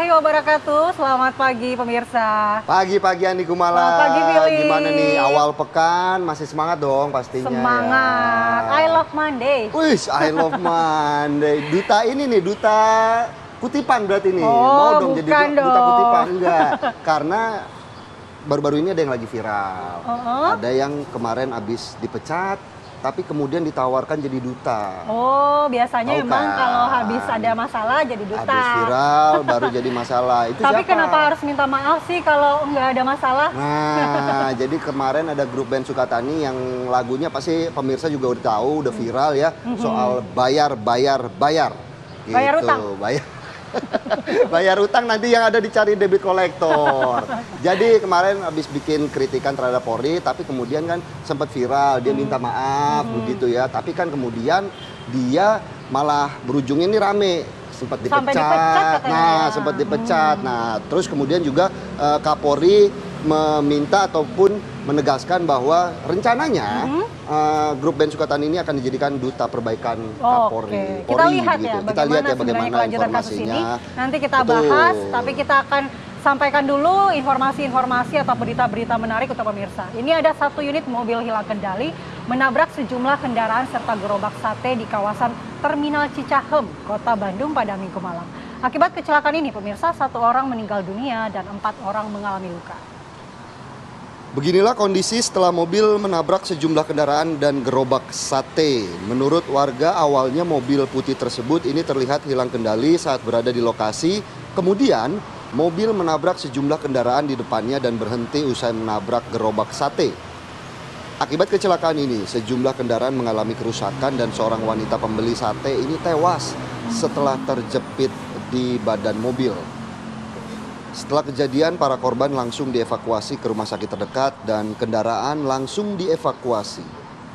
warahmatullahi wabarakatuh. Selamat pagi pemirsa. Pagi-pagi Andi Gumala. Selamat pagi Billy. Gimana nih awal pekan? Masih semangat dong pastinya. Semangat. Ya. I love Monday. Wih, I love Monday. Duta ini nih, duta kutipan berarti nih. Oh, mau dong jadi duta kutipan? Enggak. Karena baru-baru ini ada yang lagi viral. Ada yang kemarin habis dipecat, tapi kemudian ditawarkan jadi duta. Oh, biasanya Tau emang kan? kalau habis ada masalah jadi duta. Habis viral baru jadi masalah. Itu Tapi siapa? kenapa harus minta maaf sih kalau nggak ada masalah? Nah, jadi kemarin ada grup band Sukatani yang lagunya pasti pemirsa juga udah tahu, udah viral ya, soal bayar. Bayar utang? Bayar utang nanti yang ada dicari debit kolektor. Jadi kemarin habis bikin kritikan terhadap Polri, tapi kemudian kan sempat viral, dia minta maaf begitu ya. Tapi kan kemudian dia malah berujungnya ini rame. Sempat Sampai dipecat, dipecat katanya. sempat dipecat. Nah, terus kemudian juga Kapolri meminta ataupun menegaskan bahwa rencananya grup band Sukatani ini akan dijadikan duta perbaikan Kapolri. Oke. Kita lihat gitu. ya Kita lihat ya sebenarnya bagaimana kelanjutan kasus ini. informasinya. Nanti kita Betul. bahas, tapi kita akan sampaikan dulu informasi-informasi atau berita-berita menarik untuk pemirsa. Ini ada satu unit mobil hilang kendali menabrak sejumlah kendaraan serta gerobak sate di kawasan Terminal Cicahem, Kota Bandung pada Minggu malam. Akibat kecelakaan ini, pemirsa, 1 orang meninggal dunia dan 4 orang mengalami luka. Beginilah kondisi setelah mobil menabrak sejumlah kendaraan dan gerobak sate. Menurut warga, awalnya mobil putih tersebut ini terlihat hilang kendali saat berada di lokasi. Kemudian, mobil menabrak sejumlah kendaraan di depannya dan berhenti usai menabrak gerobak sate. Akibat kecelakaan ini, sejumlah kendaraan mengalami kerusakan dan seorang wanita pembeli sate ini tewas setelah terjepit di badan mobil. Setelah kejadian, para korban langsung dievakuasi ke rumah sakit terdekat dan kendaraan langsung dievakuasi.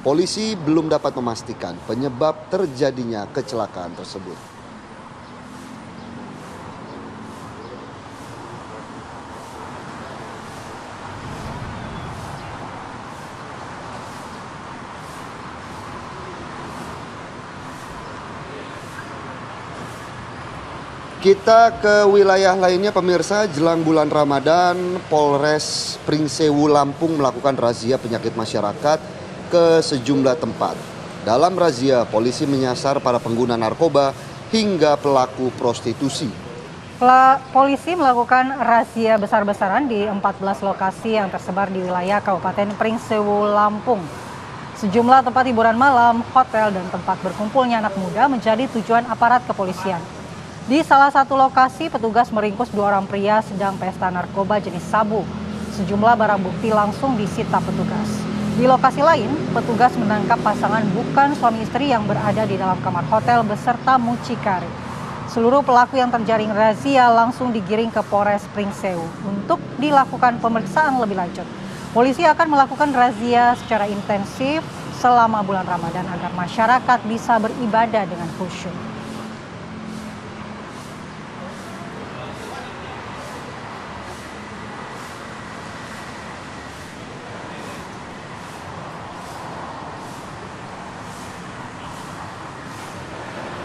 Polisi belum dapat memastikan penyebab terjadinya kecelakaan tersebut. Kita ke wilayah lainnya pemirsa, jelang bulan Ramadan, Polres Pringsewu Lampung melakukan razia penyakit masyarakat ke sejumlah tempat. Dalam razia, polisi menyasar para pengguna narkoba hingga pelaku prostitusi. Polisi melakukan razia besar-besaran di 14 lokasi yang tersebar di wilayah Kabupaten Pringsewu Lampung. Sejumlah tempat hiburan malam, hotel, dan tempat berkumpulnya anak muda menjadi tujuan aparat kepolisian. Di salah satu lokasi, petugas meringkus 2 orang pria sedang pesta narkoba jenis sabu. Sejumlah barang bukti langsung disita petugas. Di lokasi lain, petugas menangkap pasangan bukan suami istri yang berada di dalam kamar hotel beserta mucikari. Seluruh pelaku yang terjaring razia langsung digiring ke Polres Pringsewu untuk dilakukan pemeriksaan lebih lanjut. Polisi akan melakukan razia secara intensif selama bulan Ramadan agar masyarakat bisa beribadah dengan khusyuk.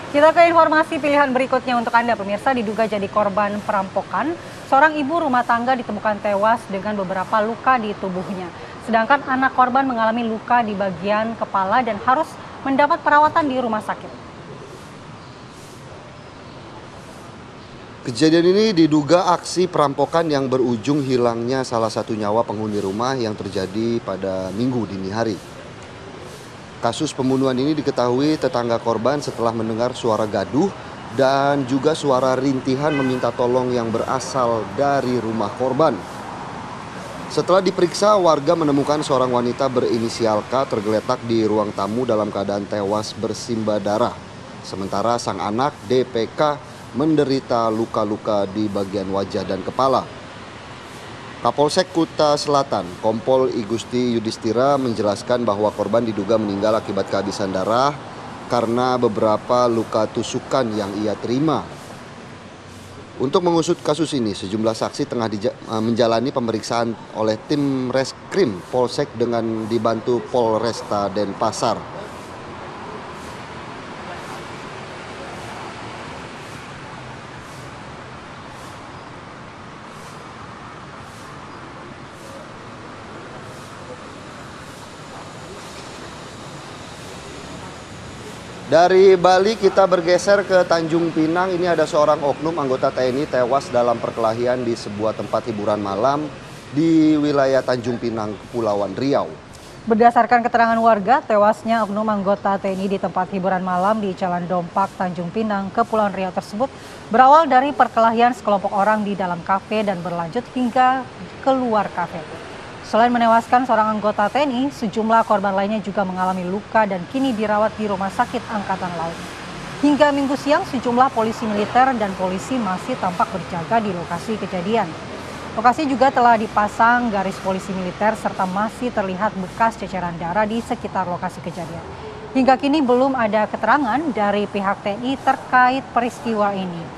Kita ke informasi pilihan berikutnya untuk Anda pemirsa. Diduga jadi korban perampokan, seorang ibu rumah tangga ditemukan tewas dengan beberapa luka di tubuhnya. Sedangkan anak korban mengalami luka di bagian kepala dan harus mendapat perawatan di rumah sakit. Kejadian ini diduga aksi perampokan yang berujung hilangnya salah satu nyawa penghuni rumah yang terjadi pada Minggu dini hari. Kasus pembunuhan ini diketahui tetangga korban setelah mendengar suara gaduh dan juga suara rintihan meminta tolong yang berasal dari rumah korban. Setelah diperiksa, warga menemukan seorang wanita berinisial K tergeletak di ruang tamu dalam keadaan tewas bersimbah darah. Sementara sang anak DPK menderita luka-luka di bagian wajah dan kepala. Kapolsek Kuta Selatan, Kompol I Gusti Yudhistira menjelaskan bahwa korban diduga meninggal akibat kehabisan darah karena beberapa luka tusukan yang ia terima. Untuk mengusut kasus ini, sejumlah saksi tengah menjalani pemeriksaan oleh tim Reskrim Polsek dengan dibantu Polresta Denpasar. Dari Bali kita bergeser ke Tanjung Pinang. Ini ada seorang oknum anggota TNI tewas dalam perkelahian di sebuah tempat hiburan malam di wilayah Tanjung Pinang, Kepulauan Riau. Berdasarkan keterangan warga, tewasnya oknum anggota TNI di tempat hiburan malam di Jalan Dompak, Tanjung Pinang, Kepulauan Riau tersebut berawal dari perkelahian sekelompok orang di dalam kafe dan berlanjut hingga keluar kafe. Selain menewaskan seorang anggota TNI, sejumlah korban lainnya juga mengalami luka dan kini dirawat di Rumah Sakit Angkatan Laut. Hingga Minggu siang, sejumlah polisi militer dan polisi masih tampak berjaga di lokasi kejadian. Lokasi juga telah dipasang garis polisi militer serta masih terlihat bekas ceceran darah di sekitar lokasi kejadian. Hingga kini belum ada keterangan dari pihak TNI terkait peristiwa ini.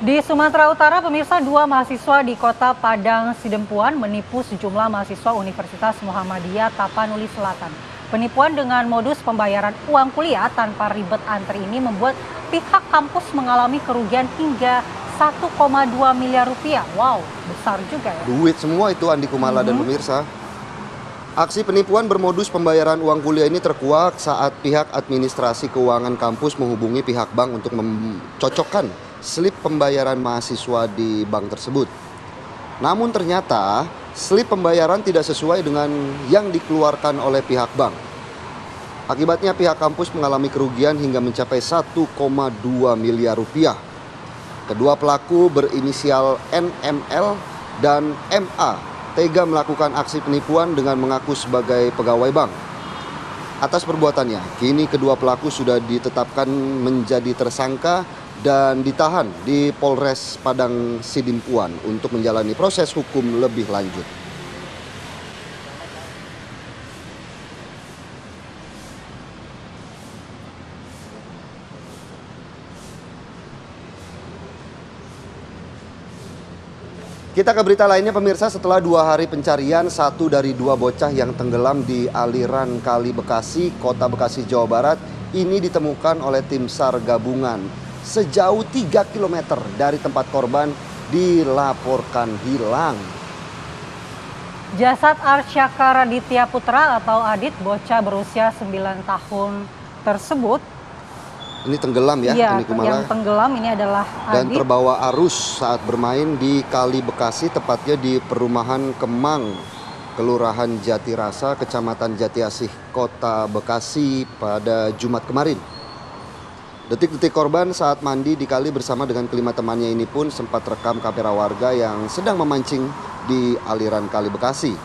Di Sumatera Utara, pemirsa, dua mahasiswa di Kota Padang Sidempuan menipu sejumlah mahasiswa Universitas Muhammadiyah Tapanuli Selatan. Penipuan dengan modus pembayaran uang kuliah tanpa ribet antri ini membuat pihak kampus mengalami kerugian hingga 1,2 miliar rupiah. Wow, besar juga ya. Duit semua itu, Andi Kumala dan pemirsa. Aksi penipuan bermodus pembayaran uang kuliah ini terkuak saat pihak administrasi keuangan kampus menghubungi pihak bank untuk mencocokkan slip pembayaran mahasiswa di bank tersebut. Namun ternyata slip pembayaran tidak sesuai dengan yang dikeluarkan oleh pihak bank. Akibatnya pihak kampus mengalami kerugian hingga mencapai 1,2 miliar rupiah. Kedua pelaku berinisial NML dan MA tega melakukan aksi penipuan dengan mengaku sebagai pegawai bank. Atas perbuatannya, kini kedua pelaku sudah ditetapkan menjadi tersangka dan ditahan di Polres Padang Sidimpuan untuk menjalani proses hukum lebih lanjut. Kita ke berita lainnya, pemirsa. Setelah 2 hari pencarian, 1 dari 2 bocah yang tenggelam di aliran Kali Bekasi, Kota Bekasi, Jawa Barat, ini ditemukan oleh tim SAR gabungan. Sejauh 3 km dari tempat korban dilaporkan hilang. Jasad Arsyaka Raditya Putra atau Adit, bocah berusia 9 tahun tersebut, ini tenggelam ya, Andi Kumala. Yang tenggelam ini adalah Adit. Dan terbawa arus saat bermain di Kali Bekasi, tepatnya di Perumahan Kemang, Kelurahan Jatirasa, Kecamatan Jatiasih, Kota Bekasi pada Jumat kemarin. Detik-detik korban saat mandi di kali bersama dengan kelima temannya ini pun sempat rekam kamera warga yang sedang memancing di aliran Kali Bekasi.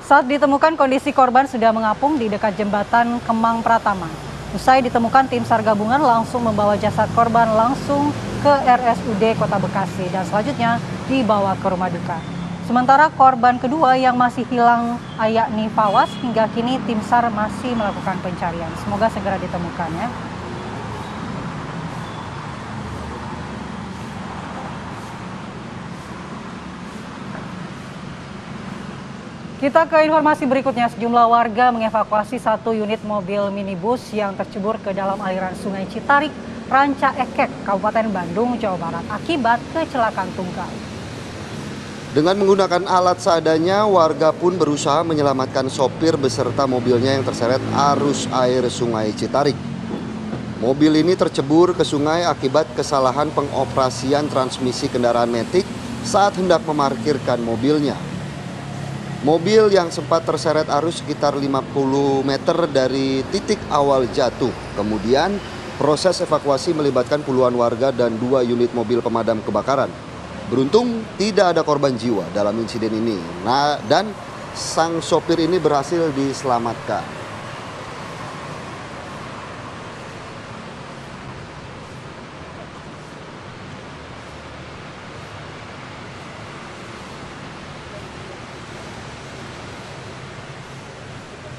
Saat ditemukan, kondisi korban sudah mengapung di dekat jembatan Kemang Pratama. Usai ditemukan, tim SAR gabungan langsung membawa jasad korban langsung ke RSUD Kota Bekasi dan selanjutnya dibawa ke rumah duka. Sementara korban kedua yang masih hilang, yakni Fawas, hingga kini tim SAR masih melakukan pencarian. Semoga segera ditemukan ya. Kita ke informasi berikutnya. Sejumlah warga mengevakuasi 1 unit mobil minibus yang tercebur ke dalam aliran Sungai Citarik, Ranca Ekek, Kabupaten Bandung, Jawa Barat akibat kecelakaan tunggal. Dengan menggunakan alat seadanya, warga pun berusaha menyelamatkan sopir beserta mobilnya yang terseret arus air Sungai Citarik. Mobil ini tercebur ke sungai akibat kesalahan pengoperasian transmisi kendaraan metik saat hendak memarkirkan mobilnya. Mobil yang sempat terseret arus sekitar 50 meter dari titik awal jatuh. Kemudian proses evakuasi melibatkan puluhan warga dan 2 unit mobil pemadam kebakaran. Beruntung tidak ada korban jiwa dalam insiden ini. Dan sang sopir ini berhasil diselamatkan.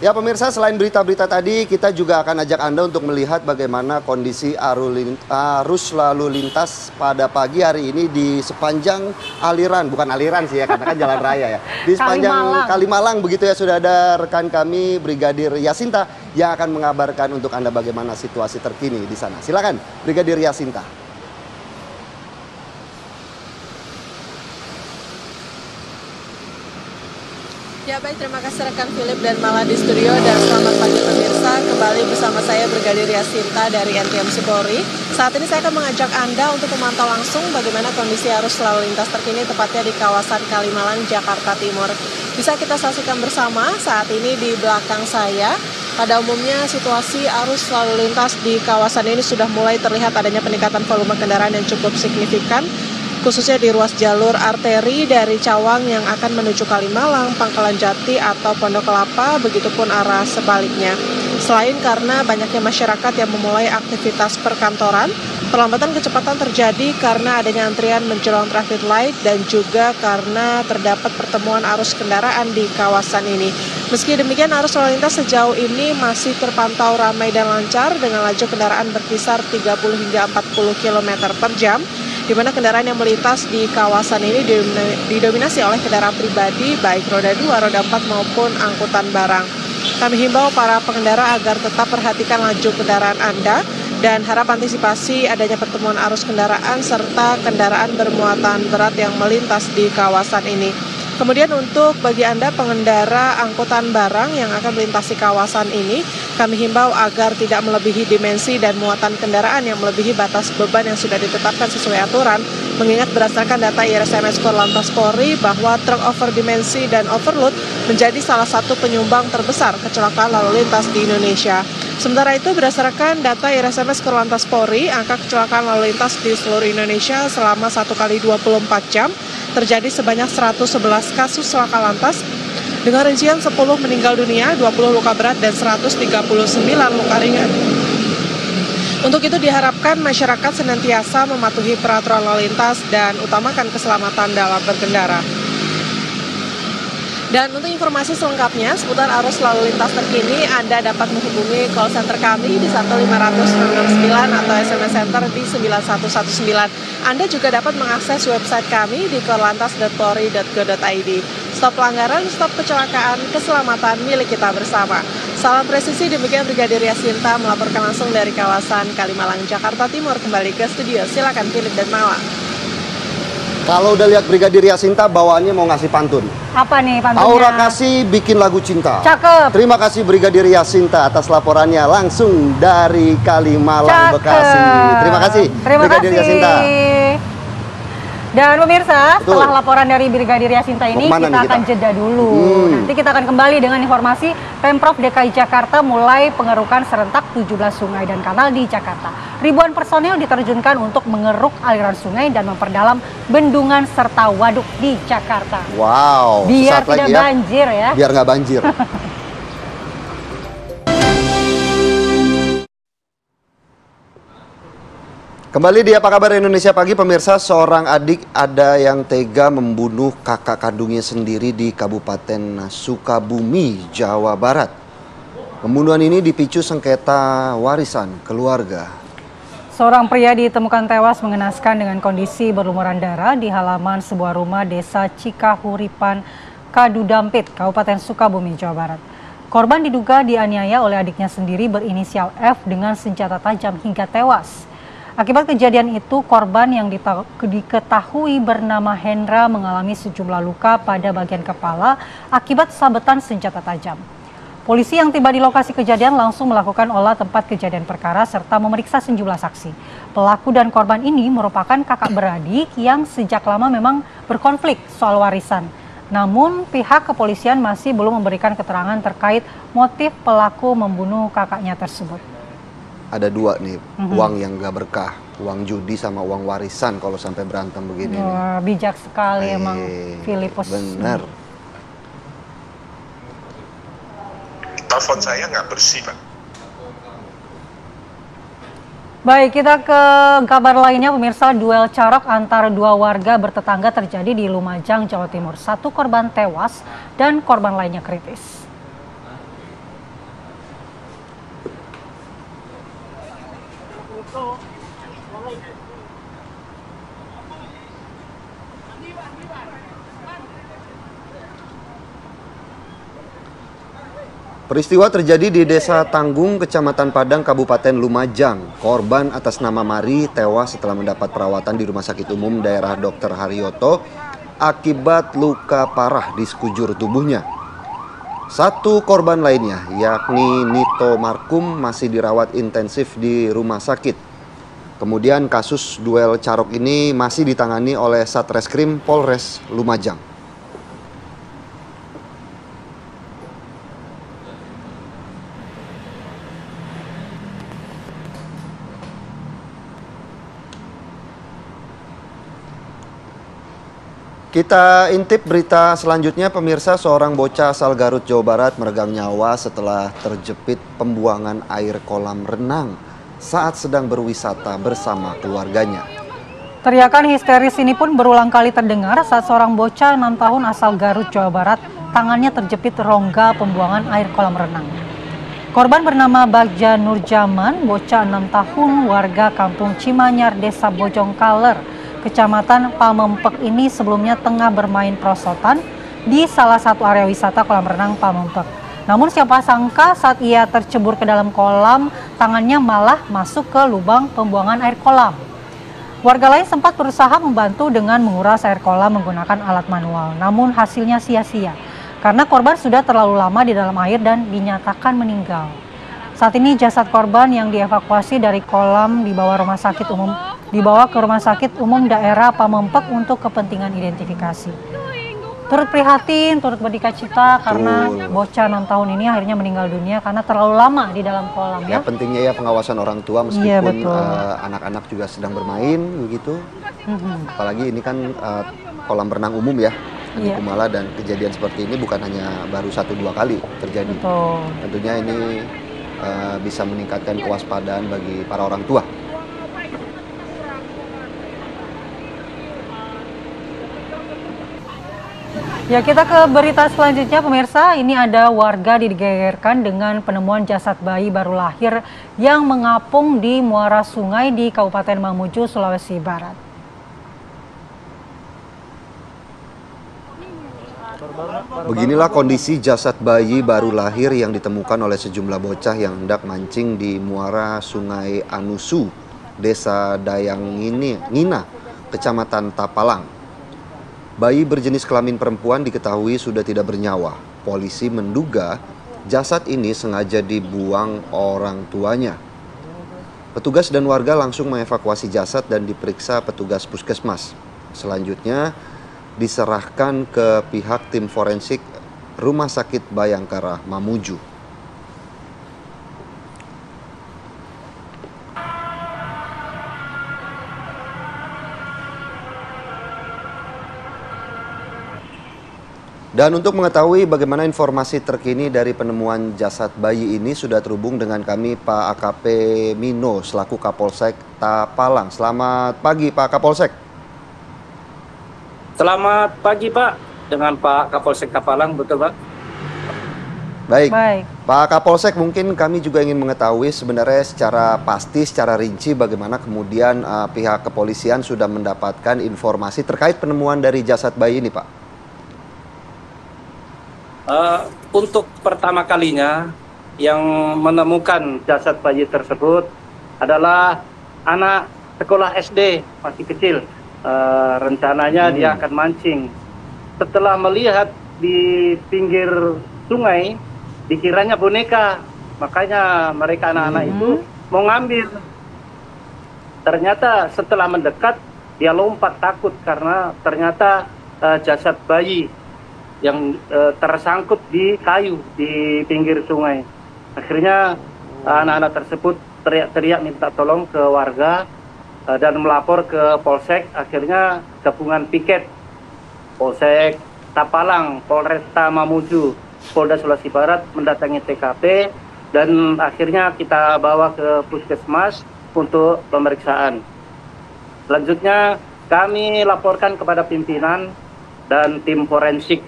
Ya pemirsa, selain berita-berita tadi, kita juga akan ajak Anda untuk melihat bagaimana kondisi arus lalu lintas pada pagi hari ini di sepanjang aliran, bukan aliran sih ya, karena kan jalan raya ya. Di sepanjang Kalimalang begitu ya, sudah ada rekan kami Brigadir Yasinta yang akan mengabarkan untuk Anda bagaimana situasi terkini di sana. Silakan, Brigadir Yasinta. Ya baik, terima kasih rekan Philip dan Mala di studio, dan selamat pagi pemirsa. Kembali bersama saya Brigadir Yasinta dari NTMC Polri. Saat ini saya akan mengajak Anda untuk memantau langsung bagaimana kondisi arus lalu lintas terkini tepatnya di kawasan Kalimalang, Jakarta Timur. Bisa kita saksikan bersama saat ini di belakang saya. Pada umumnya situasi arus lalu lintas di kawasan ini sudah mulai terlihat adanya peningkatan volume kendaraan yang cukup signifikan, khususnya di ruas jalur arteri dari Cawang yang akan menuju Kalimalang, Pangkalan Jati atau Pondok Kelapa, begitupun arah sebaliknya. Selain karena banyaknya masyarakat yang memulai aktivitas perkantoran, perlambatan kecepatan terjadi karena adanya antrian menjelang traffic light dan juga karena terdapat pertemuan arus kendaraan di kawasan ini. Meski demikian, arus lalu lintas sejauh ini masih terpantau ramai dan lancar dengan laju kendaraan berkisar 30 hingga 40 km per jam, di mana kendaraan yang melintas di kawasan ini didominasi oleh kendaraan pribadi, baik roda 2, roda 4 maupun angkutan barang. Kami himbau para pengendara agar tetap perhatikan laju kendaraan Anda dan harap antisipasi adanya pertemuan arus kendaraan serta kendaraan bermuatan berat yang melintas di kawasan ini. Kemudian untuk bagi Anda pengendara angkutan barang yang akan melintasi kawasan ini, kami himbau agar tidak melebihi dimensi dan muatan kendaraan yang melebihi batas beban yang sudah ditetapkan sesuai aturan, mengingat berdasarkan data IRSMS Korlantas Polri bahwa truk over dimensi dan overload menjadi salah satu penyumbang terbesar kecelakaan lalu lintas di Indonesia. Sementara itu, berdasarkan data IRSMS Korlantas Polri, angka kecelakaan lalu lintas di seluruh Indonesia selama 1 kali 24 jam terjadi sebanyak 111 kasus laka lantas dengan rincian 10 meninggal dunia, 20 luka berat, dan 139 luka ringan. Untuk itu diharapkan masyarakat senantiasa mematuhi peraturan lalu lintas dan utamakan keselamatan dalam berkendara. Dan untuk informasi selengkapnya seputar arus lalu lintas terkini, Anda dapat menghubungi call center kami di 1500669 atau SMS center di 9119. Anda juga dapat mengakses website kami di korlantas.polri.go.id. Stop pelanggaran, stop kecelakaan, keselamatan milik kita bersama. Salam presisi, demikian Brigadir Yasinta melaporkan langsung dari kawasan Kalimalang, Jakarta Timur. Kembali ke studio, silakan Philip dan Mala. Kalau udah lihat Brigadir Yasinta, bawaannya mau ngasih pantun. Apa nih pantunnya? Aura kasih bikin lagu cinta. Cakep. Terima kasih Brigadir Yasinta atas laporannya langsung dari Kalimalang, Bekasi. Terima kasih Brigadir Yasinta. Dan pemirsa, setelah laporan dari Brigadir Yasinta ini, kita akan jeda dulu. Nanti kita akan kembali dengan informasi Pemprov DKI Jakarta mulai pengerukan serentak 17 sungai dan kanal di Jakarta. Ribuan personel diterjunkan untuk mengeruk aliran sungai dan memperdalam bendungan serta waduk di Jakarta. Wow, biar tidak banjir ya. Biar nggak banjir. Kembali di Apa Kabar Indonesia Pagi, pemirsa. Seorang adik ada yang tega membunuh kakak kandungnya sendiri di Kabupaten Sukabumi, Jawa Barat. Pembunuhan ini dipicu sengketa warisan keluarga. Seorang pria ditemukan tewas mengenaskan dengan kondisi berlumuran darah di halaman sebuah rumah desa Cikahuripan, Kadudampit, Kabupaten Sukabumi, Jawa Barat. Korban diduga dianiaya oleh adiknya sendiri berinisial F dengan senjata tajam hingga tewas. Akibat kejadian itu, korban yang diketahui bernama Hendra mengalami sejumlah luka pada bagian kepala akibat sabetan senjata tajam. Polisi yang tiba di lokasi kejadian langsung melakukan olah tempat kejadian perkara serta memeriksa sejumlah saksi. Pelaku dan korban ini merupakan kakak beradik yang sejak lama memang berkonflik soal warisan. Namun pihak kepolisian masih belum memberikan keterangan terkait motif pelaku membunuh kakaknya tersebut. Ada dua nih, uang yang gak berkah, uang judi sama uang warisan kalau sampai berantem begini. Wah, bijak sekali emang Filipus. Bener. Telepon saya nggak bersih, Pak. Baik, kita ke kabar lainnya pemirsa. Duel carok antara dua warga bertetangga terjadi di Lumajang, Jawa Timur. Satu korban tewas dan korban lainnya kritis. Peristiwa terjadi di Desa Tanggung, Kecamatan Padang, Kabupaten Lumajang. Korban atas nama Mari tewas setelah mendapat perawatan di Rumah Sakit Umum Daerah Dr. Haryoto akibat luka parah di sekujur tubuhnya. Satu korban lainnya, yakni Nito Markum, masih dirawat intensif di rumah sakit. Kemudian kasus duel carok ini masih ditangani oleh Satreskrim Polres Lumajang. Kita intip berita selanjutnya, pemirsa. Seorang bocah asal Garut, Jawa Barat meregang nyawa setelah terjepit pembuangan air kolam renang saat sedang berwisata bersama keluarganya. Teriakan histeris ini pun berulang kali terdengar saat seorang bocah 6 tahun asal Garut, Jawa Barat, tangannya terjepit rongga pembuangan air kolam renang. Korban bernama Bagja Nurjaman, bocah 6 tahun warga Kampung Cimanyar, Desa Bojongkaler, Kecamatan Pamempek ini sebelumnya tengah bermain prosotan di salah satu area wisata kolam renang Pamempek. Namun siapa sangka saat ia tercebur ke dalam kolam, tangannya malah masuk ke lubang pembuangan air kolam. Warga lain sempat berusaha membantu dengan menguras air kolam menggunakan alat manual, namun hasilnya sia-sia karena korban sudah terlalu lama di dalam air dan dinyatakan meninggal. Saat ini jasad korban yang dievakuasi dari kolam dibawa ke Rumah Sakit Umum Daerah Pamempek untuk kepentingan identifikasi. Turut prihatin, turut berduka cita karena bocah 6 tahun ini akhirnya meninggal dunia karena terlalu lama di dalam kolam ya. Pentingnya ya pengawasan orang tua meskipun anak-anak juga sedang bermain begitu. Apalagi ini kan kolam renang umum ya di Kumala, dan kejadian seperti ini bukan hanya baru 1-2 kali terjadi. Betul. Tentunya ini bisa meningkatkan kewaspadaan bagi para orang tua. Ya, kita ke berita selanjutnya, pemirsa. Ini ada warga digegerkan dengan penemuan jasad bayi baru lahir yang mengapung di muara sungai di Kabupaten Mamuju, Sulawesi Barat. Beginilah kondisi jasad bayi baru lahir yang ditemukan oleh sejumlah bocah yang hendak mancing di muara Sungai Anusu, Desa Dayangngina, Kecamatan Tapalang. Bayi berjenis kelamin perempuan diketahui sudah tidak bernyawa. Polisi menduga jasad ini sengaja dibuang orang tuanya. Petugas dan warga langsung mengevakuasi jasad dan diperiksa petugas puskesmas. Selanjutnya diserahkan ke pihak tim forensik Rumah Sakit Bayangkara Mamuju. Dan untuk mengetahui bagaimana informasi terkini dari penemuan jasad bayi ini, sudah terhubung dengan kami Pak AKP Mino selaku Kapolsek Tapalang. Selamat pagi Pak Kapolsek. Selamat pagi Pak, dengan Pak Kapolsek Tapalang, betul Pak? Baik. Pak Kapolsek, mungkin kami juga ingin mengetahui sebenarnya secara pasti, secara rinci bagaimana kemudian pihak kepolisian sudah mendapatkan informasi terkait penemuan dari jasad bayi ini Pak. Untuk pertama kalinya yang menemukan jasad bayi tersebut adalah anak sekolah SD, masih kecil. Rencananya dia akan mancing. Setelah melihat di pinggir sungai, dikiranya boneka, makanya mereka anak-anak itu mau ngambil. Ternyata setelah mendekat, dia lompat takut karena ternyata jasad bayi yang tersangkut di kayu di pinggir sungai. Akhirnya anak-anak tersebut teriak-teriak minta tolong ke warga dan melapor ke Polsek. Akhirnya gabungan piket Polsek Tapalang, Polresta Mamuju, Polda Sulawesi Barat mendatangi TKP dan akhirnya kita bawa ke puskesmas untuk pemeriksaan. Selanjutnya kami laporkan kepada pimpinan dan tim forensik.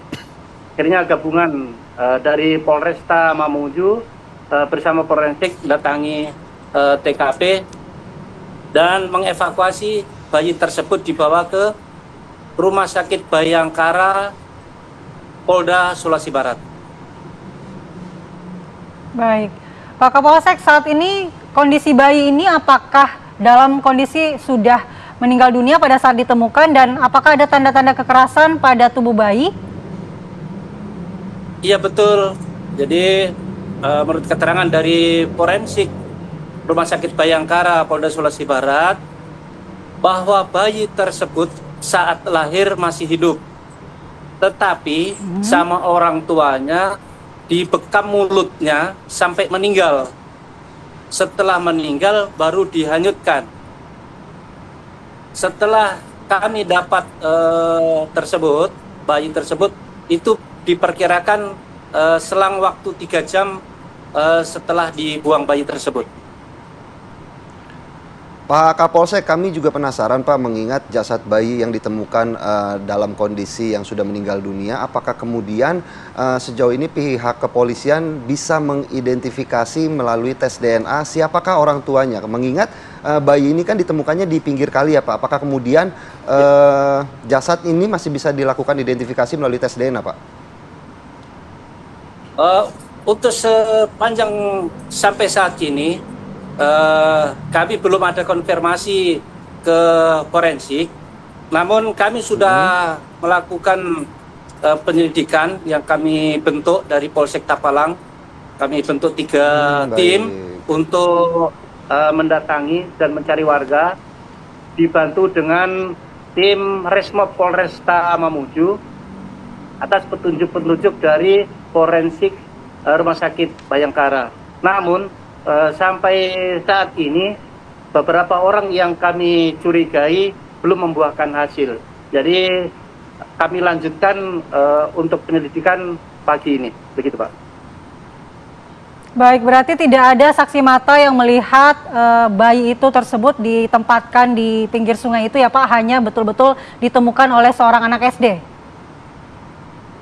Akhirnya gabungan dari Polresta Mamuju bersama forensik datangi TKP dan mengevakuasi bayi tersebut dibawa ke Rumah Sakit Bayangkara Polda Sulawesi Barat. Baik, Pak Kapolsek, saat ini kondisi bayi ini apakah dalam kondisi sudah meninggal dunia pada saat ditemukan dan apakah ada tanda-tanda kekerasan pada tubuh bayi? Iya betul. Jadi menurut keterangan dari forensik Rumah Sakit Bayangkara Polda Sulawesi Barat, bahwa bayi tersebut saat lahir masih hidup, tetapi sama orang tuanya dibekam mulutnya sampai meninggal. Setelah meninggal baru dihanyutkan. Setelah kami dapat bayi tersebut itu diperkirakan selang waktu 3 jam setelah dibuang bayi tersebut. Pak Kapolsek, kami juga penasaran Pak, mengingat jasad bayi yang ditemukan dalam kondisi yang sudah meninggal dunia, apakah kemudian sejauh ini pihak kepolisian bisa mengidentifikasi melalui tes DNA siapakah orang tuanya? Mengingat bayi ini kan ditemukannya di pinggir kali ya Pak, apakah kemudian jasad ini masih bisa dilakukan identifikasi melalui tes DNA Pak? Untuk sepanjang sampai saat ini, kami belum ada konfirmasi ke forensik, namun kami sudah melakukan penyelidikan yang kami bentuk dari Polsek Tapalang. Kami bentuk 3 tim untuk mendatangi dan mencari warga, dibantu dengan tim Resmob Polresta Mamuju atas petunjuk-petunjuk dari forensik Rumah Sakit Bayangkara. Namun sampai saat ini beberapa orang yang kami curigai belum membuahkan hasil. Jadi kami lanjutkan untuk penyelidikan pagi ini, begitu Pak. Baik, berarti tidak ada saksi mata yang melihat bayi itu tersebut ditempatkan di pinggir sungai itu ya Pak, hanya betul-betul ditemukan oleh seorang anak SD?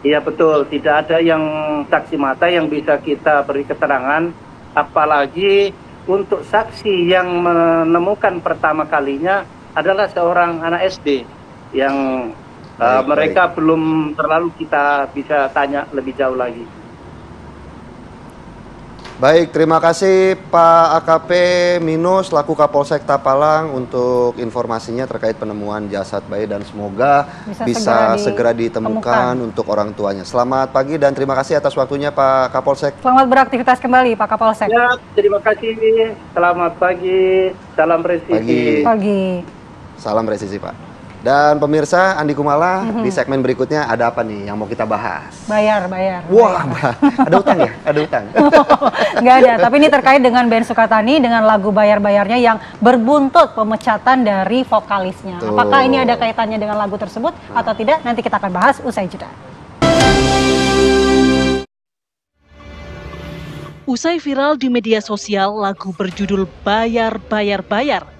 Iya betul, tidak ada yang saksi mata yang bisa kita beri keterangan. Apalagi untuk saksi yang menemukan pertama kalinya adalah seorang anak SD yang mereka belum terlalu kita bisa tanya lebih jauh lagi. Baik, terima kasih Pak AKP Minus selaku Kapolsek Tapalang untuk informasinya terkait penemuan jasad bayi dan semoga bisa segera ditemukan untuk orang tuanya. Selamat pagi dan terima kasih atas waktunya Pak Kapolsek. Selamat beraktivitas kembali Pak Kapolsek. Ya, terima kasih. Selamat pagi. Salam presisi. Pagi. Salam presisi Pak. Dan pemirsa, Andi Kumala, di segmen berikutnya ada apa nih yang mau kita bahas? Bayar. Wah, ada utang ya? Ada utang? Nggak ada, tapi ini terkait dengan Ben Sukatani dengan lagu Bayar-Bayarnya yang berbuntut pemecatan dari vokalisnya. Tuh. Apakah ini ada kaitannya dengan lagu tersebut atau tidak? Nanti kita akan bahas usai jeda. Usai viral di media sosial lagu berjudul Bayar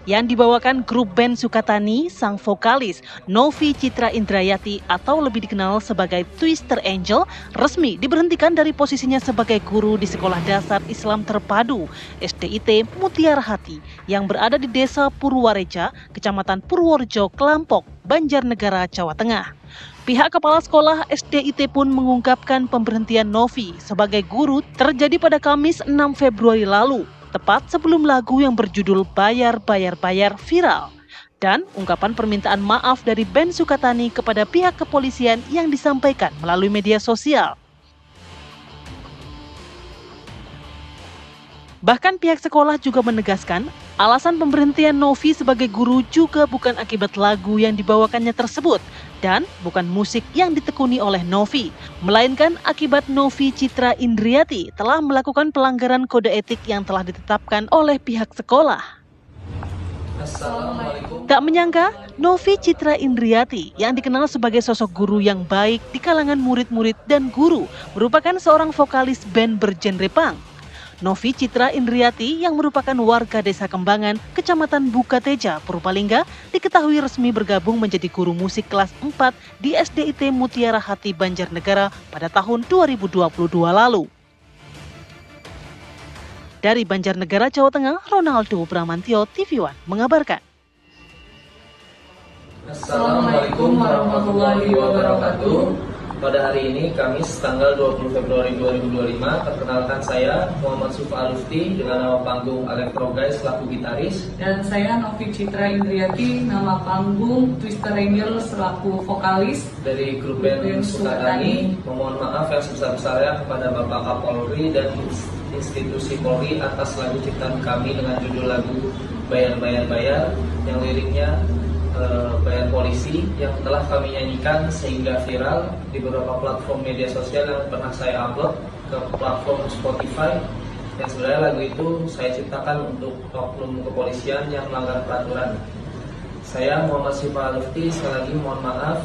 yang dibawakan grup band Sukatani, sang vokalis Novi Citra Indrayati atau lebih dikenal sebagai Twister Angel resmi diberhentikan dari posisinya sebagai guru di Sekolah Dasar Islam Terpadu SDIT Mutiara Hati yang berada di Desa Purwareja, Kecamatan Purworejo, Klampok, Banjarnegara, Jawa Tengah. Pihak kepala sekolah SDIT pun mengungkapkan pemberhentian Novi sebagai guru terjadi pada Kamis 6 Februari lalu, tepat sebelum lagu yang berjudul Bayar viral. Dan ungkapan permintaan maaf dari Ben Sukatani kepada pihak kepolisian yang disampaikan melalui media sosial. Bahkan pihak sekolah juga menegaskan alasan pemberhentian Novi sebagai guru juga bukan akibat lagu yang dibawakannya tersebut dan bukan musik yang ditekuni oleh Novi, melainkan akibat Novi Citra Indriati telah melakukan pelanggaran kode etik yang telah ditetapkan oleh pihak sekolah. Tak menyangka, Novi Citra Indriati yang dikenal sebagai sosok guru yang baik di kalangan murid-murid dan guru merupakan seorang vokalis band bergenre punk. Novi Citra Indriati yang merupakan warga Desa Kembangan, Kecamatan Bukateja, Purbalingga, diketahui resmi bergabung menjadi guru musik kelas 4 di SDIT Mutiara Hati Banjarnegara pada tahun 2022 lalu. Dari Banjarnegara, Jawa Tengah, Ronaldo Bramantio, TV One mengabarkan. Assalamualaikum warahmatullahi wabarakatuh. Pada hari ini, Kamis, tanggal 20 Februari 2025, perkenalkan saya Muhammad Sufa Alufti dengan nama panggung Electro Guys selaku gitaris. Dan saya Novi Citra Indriati, nama panggung Twister Angel selaku vokalis dari grup band Sukatani. Memohon maaf yang sebesar-besarnya kepada Bapak Kapolri dan institusi Polri atas lagu ciptaan kami dengan judul lagu Bayar-Bayar-Bayar yang liriknya bayar polisi yang telah kami nyanyikan sehingga viral di beberapa platform media sosial yang pernah saya upload ke platform Spotify. Yang sebenarnya lagu itu saya ciptakan untuk oknum kepolisian yang melanggar peraturan. Saya Muhammad Sufa Alufti, sekali lagi mohon maaf.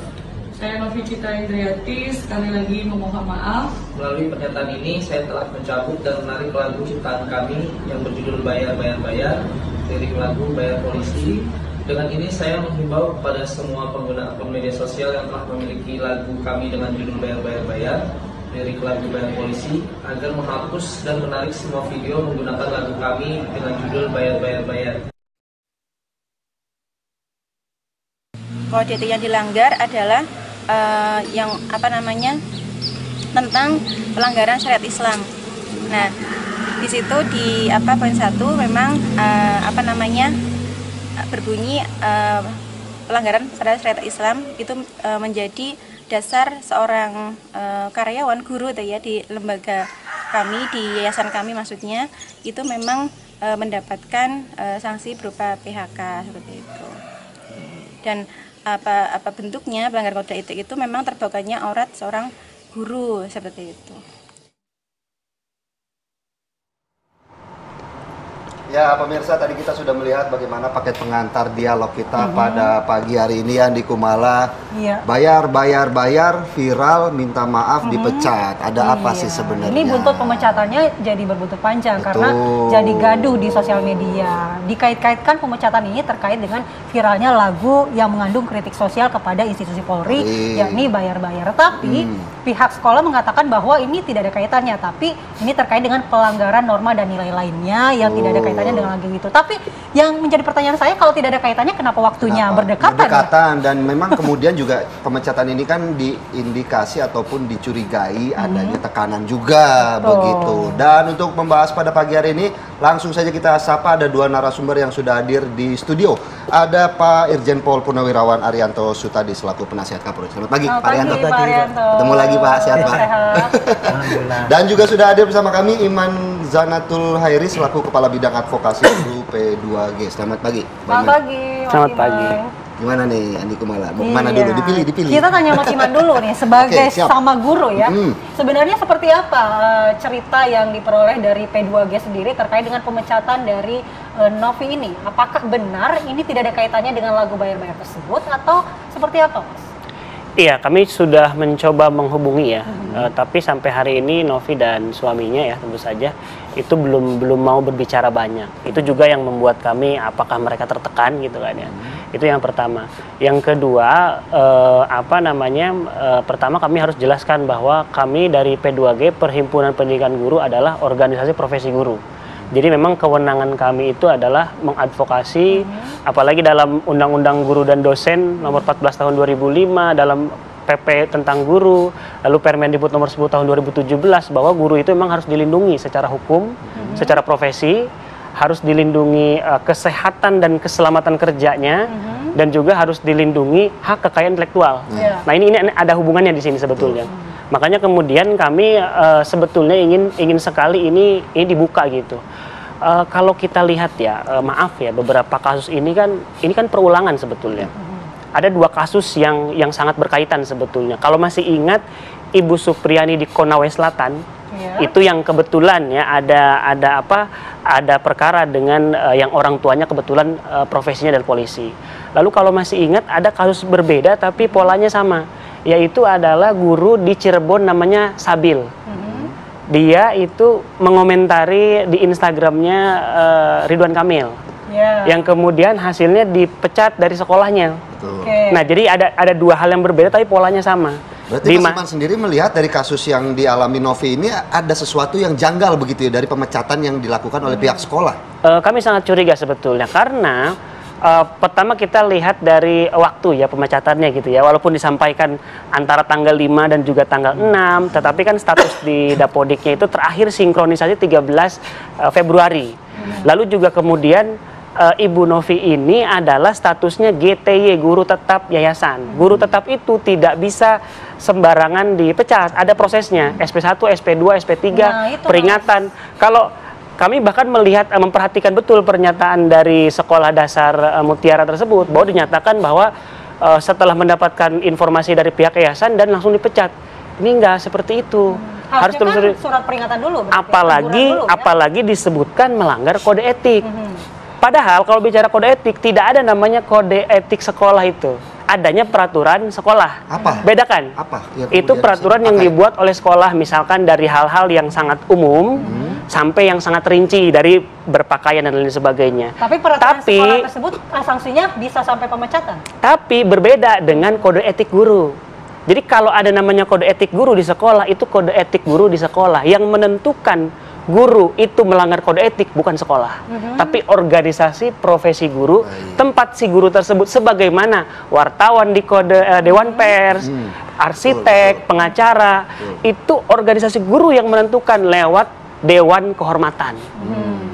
Saya Novi Citra Indriati, sekali lagi memohon maaf. Melalui pernyataan ini saya telah mencabut dan menarik lagu ciptaan kami yang berjudul Bayar-Bayar-Bayar, lirik lagu Bayar Polisi. Dengan ini saya menghimbau kepada semua pengguna akun media sosial yang telah memiliki lagu kami dengan judul Bayar-Bayar-Bayar, lirik lagu Bayar Polisi, agar menghapus dan menarik semua video menggunakan lagu kami dengan judul Bayar-Bayar-Bayar. Kode etik yang dilanggar adalah tentang pelanggaran syariat Islam. Nah, di situ di poin 1 memang berbunyi pelanggaran pada syariat Islam itu menjadi dasar seorang karyawan guru ya di lembaga kami, di yayasan kami maksudnya, itu memang mendapatkan sanksi berupa PHK seperti itu. Dan apa bentuknya pelanggaran kode etik itu memang terbukanya aurat seorang guru seperti itu. Ya pemirsa, tadi kita sudah melihat bagaimana paket pengantar dialog kita pada pagi hari ini yang di Kumala. Bayar, viral, minta maaf, dipecat. Ada apa sih sebenarnya? Ini buntut pemecatannya jadi berbuntut panjang. Betul. Karena jadi gaduh di sosial media. Dikait-kaitkan pemecatan ini terkait dengan viralnya lagu yang mengandung kritik sosial kepada institusi Polri, yakni Bayar-Bayar. Tapi pihak sekolah mengatakan bahwa ini tidak ada kaitannya, tapi ini terkait dengan pelanggaran norma dan nilai lainnya yang tidak ada kaitannya dengan lagu itu. Tapi yang menjadi pertanyaan saya, kalau tidak ada kaitannya, kenapa waktunya berdekatan? Dan memang kemudian juga pemecatan ini kan diindikasi ataupun dicurigai adanya tekanan juga. Begitu. Dan untuk membahas pada pagi hari ini, langsung saja kita sapa, ada dua narasumber yang sudah hadir di studio. Ada Pak Irjen Pol Purnawirawan Arianto Sutadi selaku penasihat Kapolri. Selamat pagi, Pak Arianto. Ketemu lagi Pak, sehat Pak. Dan juga sudah hadir bersama kami Iman Zanatul Hairi selaku Kepala Bidang Advokasi Guru P2G. Selamat pagi. Selamat pagi. Selamat pagi. Gimana nih Andi Kumala? Mau kemana dulu? Dipilih. Kita tanya Mas Iman dulu nih sebagai sama guru ya. Sebenarnya seperti apa cerita yang diperoleh dari P2G sendiri terkait dengan pemecatan dari Novi ini? Apakah benar ini tidak ada kaitannya dengan lagu Bayar-Bayar tersebut atau seperti apa, Mas? Iya, kami sudah mencoba menghubungi ya, tapi sampai hari ini Novi dan suaminya ya tentu saja itu belum mau berbicara banyak. Itu juga yang membuat kami apakah mereka tertekan gitu kan ya. Itu yang pertama. Yang kedua pertama kami harus jelaskan bahwa kami dari P2G Perhimpunan Pendidikan Guru adalah organisasi profesi guru. Jadi memang kewenangan kami itu adalah mengadvokasi, apalagi dalam Undang-Undang Guru dan Dosen nomor 14 tahun 2005, dalam PP tentang guru, lalu Permendikbud nomor 10 tahun 2017, bahwa guru itu memang harus dilindungi secara hukum, secara profesi, harus dilindungi kesehatan dan keselamatan kerjanya, dan juga harus dilindungi hak kekayaan intelektual. Nah ini ada hubungannya di sini sebetulnya. Makanya kemudian kami sebetulnya ingin sekali ini dibuka gitu. Kalau kita lihat ya, maaf ya, beberapa kasus ini kan perulangan sebetulnya. Ada dua kasus yang sangat berkaitan sebetulnya. Kalau masih ingat Ibu Supriyani di Konawe Selatan, itu yang kebetulan ya ada perkara dengan yang orang tuanya kebetulan profesinya dari polisi. Lalu kalau masih ingat ada kasus berbeda tapi polanya sama, yaitu adalah guru di Cirebon namanya Sabil. Dia itu mengomentari di Instagramnya Ridwan Kamil, yang kemudian hasilnya dipecat dari sekolahnya. Nah jadi ada dua hal yang berbeda tapi polanya sama. Berarti Mas Iman sendiri melihat dari kasus yang dialami Novi ini ada sesuatu yang janggal begitu ya dari pemecatan yang dilakukan oleh pihak sekolah? Kami sangat curiga sebetulnya karena Pertama kita lihat dari waktu ya pemecatannya gitu ya. Walaupun disampaikan antara tanggal 5 dan juga tanggal 6, tetapi kan status di Dapodiknya itu terakhir sinkronisasi 13 Februari. Lalu juga kemudian Ibu Novi ini adalah statusnya GTY, guru tetap yayasan. Guru tetap itu tidak bisa sembarangan dipecat, ada prosesnya, SP1, SP2, SP3, peringatan. Kalau kami bahkan melihat, memperhatikan betul pernyataan dari sekolah dasar Mutiara tersebut, bahwa dinyatakan bahwa setelah mendapatkan informasi dari pihak yayasan dan langsung dipecat. Ini enggak seperti itu. Harus terus kan surat peringatan dulu. Apalagi disebutkan melanggar kode etik. Padahal kalau bicara kode etik, tidak ada namanya kode etik sekolah itu. Adanya peraturan sekolah. Apa? Bedakan. Apa? Ya, itu peraturan yang dibuat oleh sekolah, misalkan dari hal-hal yang sangat umum sampai yang sangat rinci, dari berpakaian dan lain sebagainya. Tapi peraturan sekolah tersebut sanksinya bisa sampai pemecatan. Tapi berbeda dengan kode etik guru. Jadi kalau ada namanya kode etik guru di sekolah, itu kode etik guru di sekolah. Yang menentukan guru itu melanggar kode etik bukan sekolah, tapi organisasi profesi guru, tempat si guru tersebut, sebagaimana wartawan di kode Dewan Pers, arsitek, pengacara, itu organisasi guru yang menentukan lewat Dewan Kehormatan.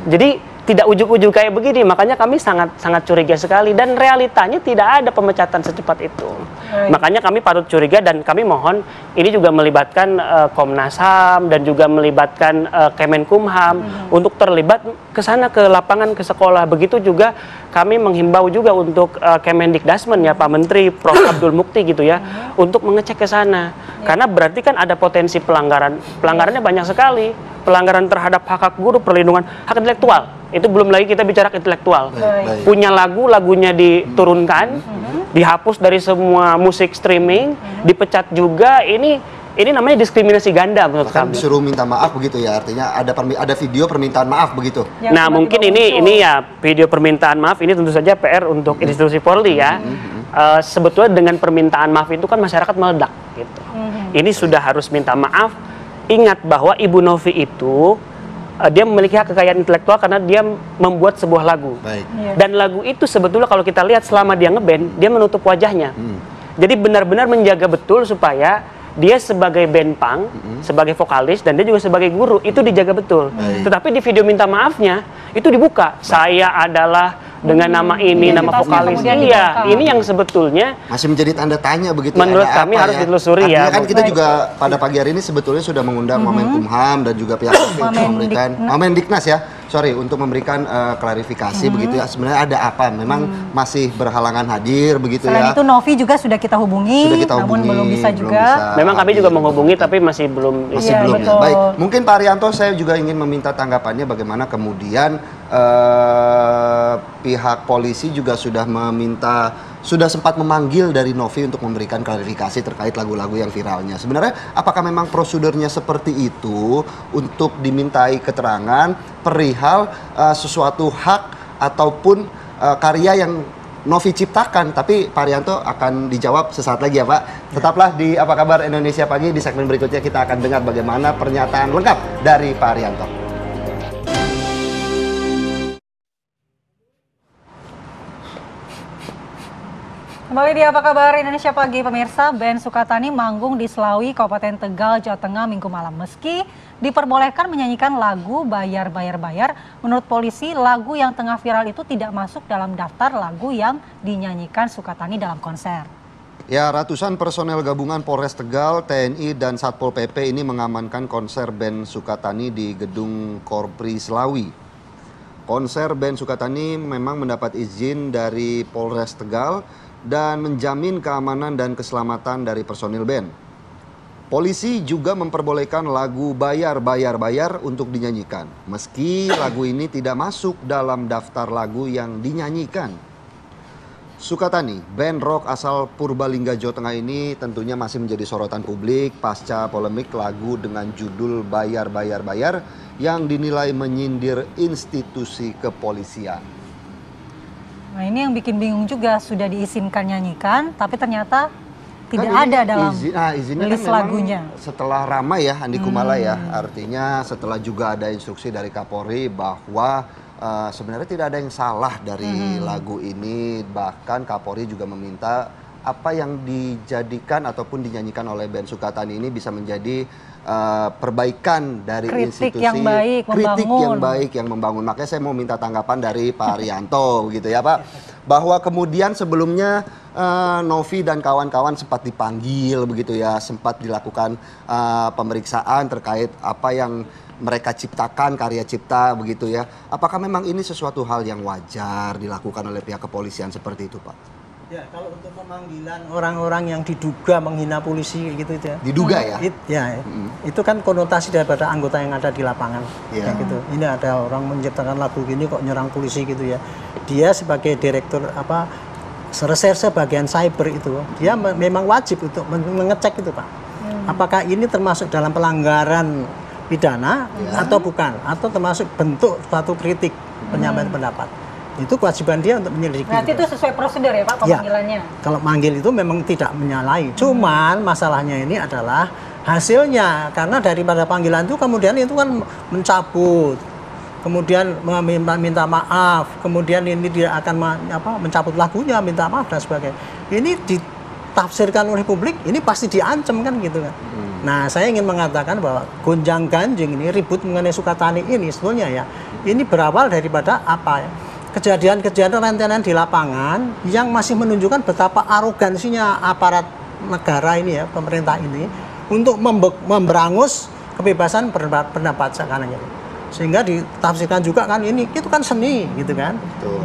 Jadi tidak ujuk-ujuk kayak begini, makanya kami sangat curiga sekali, dan realitanya tidak ada pemecatan secepat itu. Makanya kami patut curiga, dan kami mohon ini juga melibatkan Komnas HAM dan juga melibatkan Kemenkumham untuk terlibat ke sana, ke lapangan, ke sekolah. Begitu juga kami menghimbau juga untuk Kemendikdasmen ya Pak Menteri Prof. Abdul Mukti gitu ya, untuk mengecek ke sana. Karena berarti kan ada potensi pelanggaran. Pelanggarannya banyak sekali. Pelanggaran terhadap hak guru, perlindungan hak intelektual. Itu belum lagi kita bicara intelektual. Punya lagunya diturunkan, dihapus dari semua musik streaming, dipecat juga. Ini namanya diskriminasi ganda menurut kami. Disuruh minta maaf begitu ya, artinya ada video permintaan maaf begitu. Nah, mungkin ini ya video permintaan maaf ini tentu saja PR untuk institusi Polri ya. Sebetulnya dengan permintaan maaf itu kan masyarakat meledak gitu. Ini sudah harus minta maaf. Ingat bahwa Ibu Novi itu dia memiliki hak kekayaan intelektual karena dia membuat sebuah lagu. Dan lagu itu sebetulnya kalau kita lihat selama dia ngeband, dia menutup wajahnya. Jadi benar-benar menjaga betul supaya dia sebagai band punk, sebagai vokalis, dan dia juga sebagai guru, itu dijaga betul. Tetapi di video minta maafnya, itu dibuka. Saya adalah dengan nama ini, nama vokalis. Iya, ini yang sebetulnya masih menjadi tanda tanya begitu. Menurut kami harus ditelusuri ya. Kan kita juga pada pagi hari ini sebetulnya sudah mengundang Kemenkumham dan juga pihak memberikan Mendiknas ya. Untuk memberikan klarifikasi begitu ya. Sebenarnya ada apa? Memang masih berhalangan hadir begitu ya. Selain itu Novi juga sudah kita hubungi, namun belum bisa juga. Memang kami juga menghubungi tapi masih belum. Baik, mungkin Pak Arianto saya juga ingin meminta tanggapannya bagaimana kemudian pihak polisi juga sudah sempat memanggil dari Novi untuk memberikan klarifikasi terkait lagu-lagu yang viralnya. Sebenarnya apakah memang prosedurnya seperti itu untuk dimintai keterangan perihal sesuatu hak ataupun karya yang Novi ciptakan? Tapi Pak Arianto akan dijawab sesaat lagi ya Pak. Tetaplah di Apa Kabar Indonesia Pagi. Di segmen berikutnya kita akan dengar bagaimana pernyataan lengkap dari Pak Arianto. Kembali di Apa Kabar Indonesia Pagi, pemirsa. Band Sukatani manggung di Slawi, Kabupaten Tegal, Jawa Tengah Minggu malam. Meski diperbolehkan menyanyikan lagu Bayar Bayar Bayar, menurut polisi lagu yang tengah viral itu tidak masuk dalam daftar lagu yang dinyanyikan Sukatani dalam konser. Ya, ratusan personel gabungan Polres Tegal, TNI, dan Satpol PP ini mengamankan konser band Sukatani di Gedung Korpri Slawi. Konser band Sukatani memang mendapat izin dari Polres Tegal dan menjamin keamanan dan keselamatan dari personil band. Polisi juga memperbolehkan lagu Bayar Bayar Bayar untuk dinyanyikan, meski lagu ini tidak masuk dalam daftar lagu yang dinyanyikan. Sukatani, band rock asal Purbalingga, Jawa Tengah ini tentunya masih menjadi sorotan publik pasca polemik lagu dengan judul Bayar Bayar Bayar yang dinilai menyindir institusi kepolisian. Nah, ini yang bikin bingung juga, sudah diizinkan nyanyikan, tapi ternyata tidak ada dalam list lagunya. Setelah ramai ya Andi Kumala ya, artinya setelah juga ada instruksi dari Kapolri bahwa sebenarnya tidak ada yang salah dari lagu ini. Bahkan Kapolri juga meminta apa yang dijadikan ataupun dinyanyikan oleh band Sukatani ini bisa menjadi perbaikan dari kritik institusi, yang baik, kritik membangun. yang baik yang membangun. Makanya saya mau minta tanggapan dari Pak Rianto gitu ya Pak, bahwa kemudian sebelumnya Novi dan kawan-kawan sempat dipanggil begitu ya, sempat dilakukan pemeriksaan terkait apa yang mereka ciptakan, karya cipta begitu ya. Apakah memang ini sesuatu hal yang wajar dilakukan oleh pihak kepolisian seperti itu Pak? Ya, kalau untuk pemanggilan orang-orang yang diduga menghina polisi gitu ya. Diduga ya? Itu kan konotasi daripada anggota yang ada di lapangan. Yeah. Gitu. Ini ada orang menciptakan lagu gini kok nyerang polisi gitu ya. Dia sebagai direktur reserse bagian cyber itu, dia memang wajib untuk mengecek itu Pak. Apakah ini termasuk dalam pelanggaran pidana atau bukan, atau termasuk bentuk suatu kritik penyampaian pendapat. Itu kewajiban dia untuk menyelidiki. Berarti itu sesuai prosedur ya Pak pemanggilannya? Ya, kalau manggil itu memang tidak menyalahi. Cuman masalahnya ini adalah hasilnya, karena daripada panggilan itu kemudian itu kan mencabut, kemudian minta maaf, kemudian ini dia akan mencabut lagunya, minta maaf dan sebagainya. Ini ditafsirkan oleh publik, ini pasti diancam kan gitu kan. Nah, saya ingin mengatakan bahwa gonjang-ganjing ini, ribut mengenai Sukatani ini sebetulnya ya, ini berawal daripada apa ya? Kejadian-kejadian rentetan di lapangan yang masih menunjukkan betapa arogansinya aparat negara ini ya, pemerintah ini untuk memberangus kebebasan pendapat sekarang ini. Sehingga ditafsirkan juga kan ini itu kan seni gitu kan.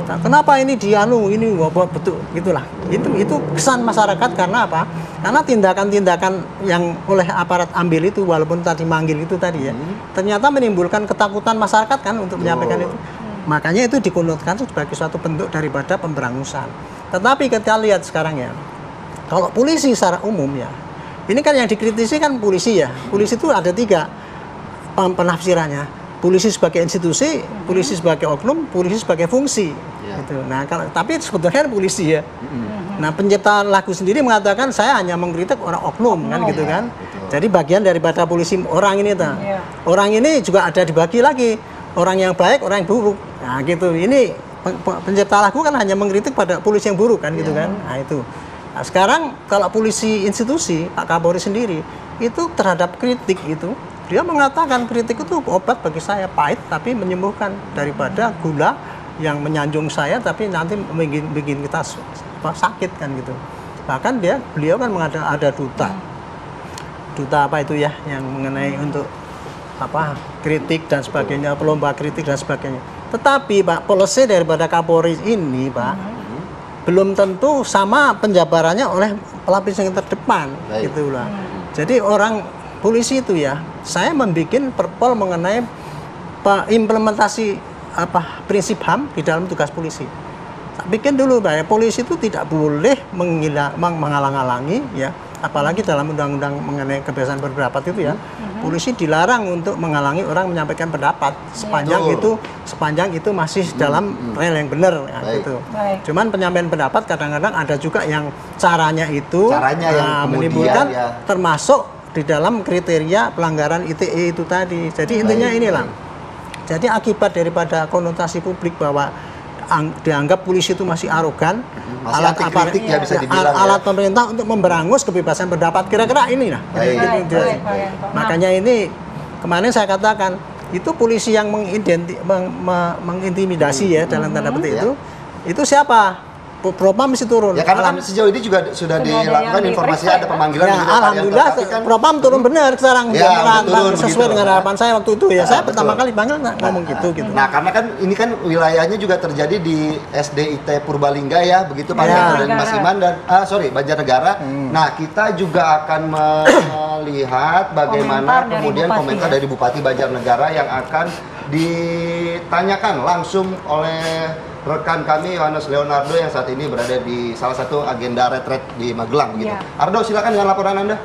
Nah, kenapa ini ini betul gitulah. Itu kesan masyarakat karena apa? Karena tindakan-tindakan yang oleh aparat ambil itu walaupun tadi manggil itu tadi ya, ternyata menimbulkan ketakutan masyarakat kan untuk menyampaikan itu. Makanya itu dikonotkan sebagai suatu bentuk daripada pemberangusan. Tetapi kita lihat sekarang ya, kalau polisi secara umum ya, ini kan yang dikritisi kan polisi ya. Polisi itu ada 3 penafsirannya. Polisi sebagai institusi, polisi sebagai oknum, polisi sebagai fungsi. Gitu. Nah, tapi sebetulnya kan polisi ya. Nah, pencipta lagu sendiri mengatakan saya hanya mengkritik orang oknum kan gitu kan. Jadi bagian daripada polisi orang ini Orang ini juga ada dibagi lagi. Orang yang baik, orang yang buruk. Nah gitu, ini pencipta lagu kan hanya mengkritik pada polisi yang buruk kan gitu kan. Nah itu. Nah, sekarang kalau polisi institusi, Pak Kapolri sendiri, itu terhadap kritik itu, dia mengatakan kritik itu obat bagi saya, pahit tapi menyembuhkan daripada gula yang menyanjung saya tapi nanti bikin kita sakit kan gitu. Bahkan beliau kan ada duta apa itu ya, yang mengenai untuk kritik dan sebagainya, pelomba kritik dan sebagainya. Tetapi Pak, polisi daripada Kapolri ini Pak, belum tentu sama penjabarannya oleh pelapis yang terdepan gitulah. Jadi orang polisi itu ya, saya membuat perpol mengenai implementasi prinsip HAM di dalam tugas polisi. Bikin dulu Pak, polisi itu tidak boleh menghalang-halangi ya, apalagi dalam undang-undang mengenai kebebasan berpendapat itu ya, polisi dilarang untuk menghalangi orang menyampaikan pendapat sepanjang itu masih dalam rel yang benar gitu. Cuman penyampaian pendapat kadang-kadang ada juga yang caranya yang menimbulkan termasuk di dalam kriteria pelanggaran ITE itu tadi. Jadi intinya inilah. Jadi akibat daripada konotasi publik bahwa dianggap polisi itu masih arogan, alat pemerintah untuk memberangus kebebasan pendapat, kira-kira ini lah. Makanya ini kemarin saya katakan itu polisi yang mengintimidasi ya dalam tanda petik itu siapa? Propam mesti turun. Ya karena kan sejauh ini juga sudah dilakukan informasi ada pemanggilan. Ya, alhamdulillah kan, Propam turun benar sekarang sesuai dengan harapan saya waktu itu ya. Saya pertama kali panggil ngomong gitu. Nah karena kan ini kan wilayahnya juga terjadi di SDIT Purbalingga ya, begitu Pak dan Mas Iman dan Banjarnegara. Nah kita juga akan melihat bagaimana kemudian komentar dari Bupati Banjarnegara yang akan ditanyakan langsung oleh rekan kami Yohanes Leonardo yang saat ini berada di salah satu agenda retret di Magelang gitu. Ardo silakan dengan laporan Anda.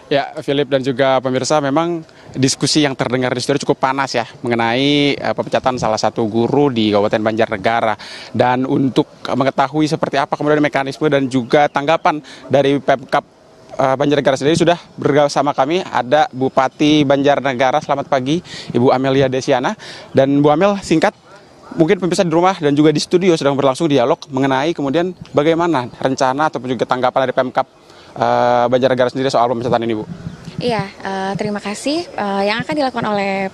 Ya, Philip dan juga pemirsa, memang diskusi yang terdengar di studio cukup panas ya mengenai pemecatan salah satu guru di Kabupaten Banjarnegara. Dan untuk mengetahui seperti apa kemudian mekanisme dan juga tanggapan dari Pemkab Banjarnegara sendiri sudah bersama kami. Ada Bupati Banjarnegara, selamat pagi Ibu Amelia Desiana. Dan Bu Amel, singkat, mungkin pemirsa di rumah dan juga di studio sedang berlangsung dialog mengenai kemudian bagaimana rencana ataupun juga tanggapan dari Pemkab Banjarnegara sendiri soal pemecatan ini, Bu. Iya, terima kasih. Yang akan dilakukan oleh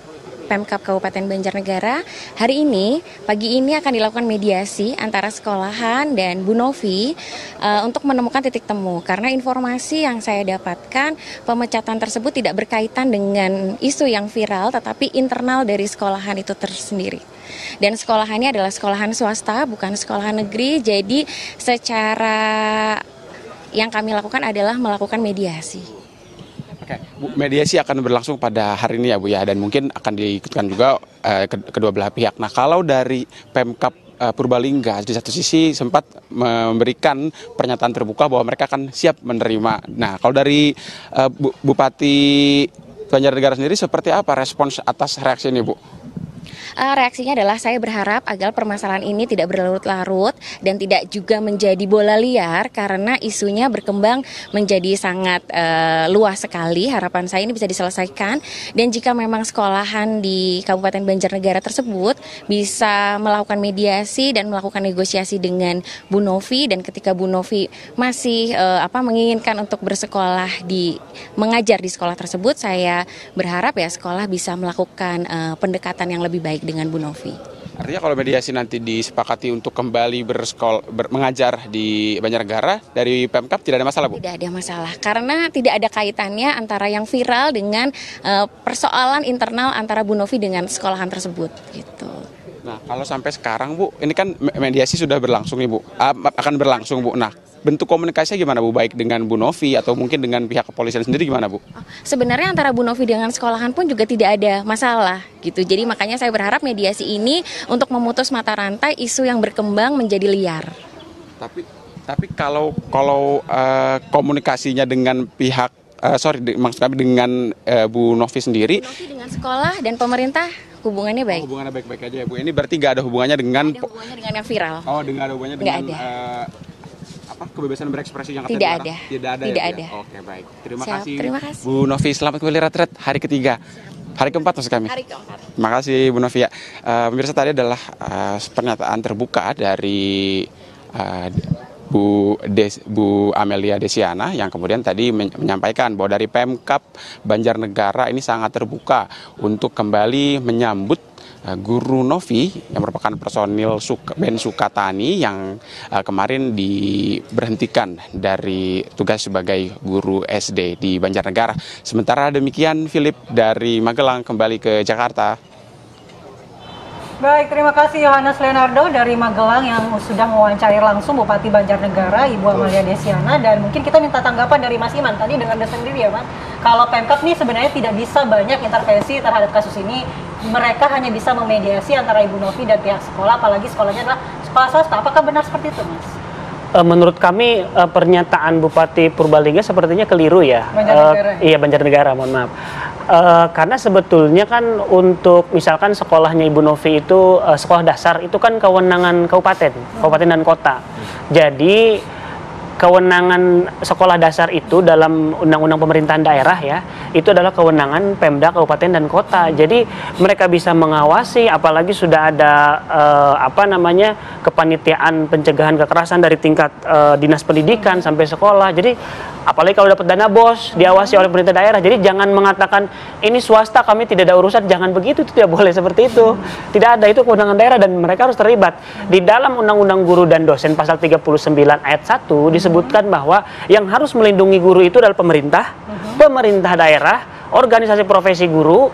Pemkab Kabupaten Banjarnegara hari ini, pagi ini akan dilakukan mediasi antara sekolahan dan Bu Novi untuk menemukan titik temu. Karena informasi yang saya dapatkan, pemecatan tersebut tidak berkaitan dengan isu yang viral, tetapi internal dari sekolahan itu tersendiri. Dan sekolahannya adalah sekolahan swasta, bukan sekolahan negeri. Jadi secara yang kami lakukan adalah melakukan mediasi. Oke, Bu, mediasi akan berlangsung pada hari ini ya Bu ya, dan mungkin akan diikutkan juga kedua belah pihak. Nah, kalau dari Pemkab Purbalingga di satu sisi sempat memberikan pernyataan terbuka bahwa mereka akan siap menerima. Nah, kalau dari Bupati Banjarnegara sendiri seperti apa respons atas reaksi ini, Bu? Reaksinya adalah saya berharap agar permasalahan ini tidak berlarut-larut dan tidak juga menjadi bola liar karena isunya berkembang menjadi sangat luas sekali. Harapan saya ini bisa diselesaikan, dan jika memang sekolahan di Kabupaten Banjarnegara tersebut bisa melakukan mediasi dan melakukan negosiasi dengan Bu Novi, dan ketika Bu Novi masih menginginkan untuk bersekolah mengajar di sekolah tersebut, saya berharap ya sekolah bisa melakukan pendekatan yang lebih baik dengan Bu Novi. Artinya kalau mediasi nanti disepakati untuk kembali mengajar di Banjarnegara, dari Pemkab tidak ada masalah, Bu? Tidak ada masalah, karena tidak ada kaitannya antara yang viral dengan persoalan internal antara Bu Novi dengan sekolahan tersebut, gitu. Nah, kalau sampai sekarang, Bu, ini kan mediasi sudah berlangsung nih, Bu, akan berlangsung, Bu. Nah, bentuk komunikasinya gimana, Bu? Baik dengan Bu Novi atau mungkin dengan pihak kepolisian sendiri gimana, Bu? Sebenarnya antara Bu Novi dengan sekolahan pun juga tidak ada masalah gitu. Jadi makanya saya berharap mediasi ini untuk memutus mata rantai isu yang berkembang menjadi liar. Tapi kalau komunikasinya dengan pihak maksud kami dengan Bu Novi sendiri, Bu Novi dengan sekolah dan pemerintah hubungannya baik. Hubungannya baik-baik aja ya, Bu. Ini berarti nggak ada hubungannya dengan yang viral. Oh, nggak ada hubungannya dengan kebebasan berekspresi yang tidak ada. Tidak ada. Oke, baik. Terima kasih. Terima kasih. Bu Novi, selamat kembali retret hari ketiga. Hari keempat maksud kami. Hari keempat. Terima kasih Bu Novi ya. Pemirsa, tadi adalah pernyataan terbuka dari Bu Amelia Desiana yang kemudian tadi menyampaikan bahwa dari Pemkab Banjarnegara ini sangat terbuka untuk kembali menyambut Guru Novi yang merupakan personil Ben Sukatani yang kemarin diberhentikan dari tugas sebagai guru SD di Banjarnegara. Sementara demikian, Philip dari Magelang kembali ke Jakarta. Baik, terima kasih Yohanes Leonardo dari Magelang yang sudah mewawancari langsung Bupati Banjarnegara, Ibu Amelia Desiana. Dan mungkin kita minta tanggapan dari Mas Iman. Tadi dengar sendiri ya, Mas, kalau Pemkab nih sebenarnya tidak bisa banyak intervensi terhadap kasus ini. Mereka hanya bisa memediasi antara Ibu Novi dan pihak sekolah, apalagi sekolahnya adalah sekolah swasta. Apakah benar seperti itu, Mas? Menurut kami pernyataan Bupati Purbalingga sepertinya keliru ya. Iya, Banjarnegara, mohon maaf. Karena sebetulnya kan untuk misalkan sekolahnya Ibu Novi itu sekolah dasar itu kan kewenangan kabupaten dan kota. Jadi kewenangan sekolah dasar itu dalam undang-undang pemerintahan daerah ya, itu adalah kewenangan Pemda kabupaten dan kota. Jadi mereka bisa mengawasi, apalagi sudah ada kepanitiaan pencegahan kekerasan dari tingkat dinas pendidikan sampai sekolah. Jadi apalagi kalau dapat dana BOS diawasi oleh pemerintah daerah. Jadi jangan mengatakan ini swasta kami tidak ada urusan, jangan begitu, itu tidak boleh seperti itu. Tidak ada, itu kewenangan daerah dan mereka harus terlibat. Di dalam Undang-Undang Guru dan Dosen pasal 39 ayat 1 disebutkan bahwa yang harus melindungi guru itu adalah pemerintah, pemerintah daerah, organisasi profesi guru,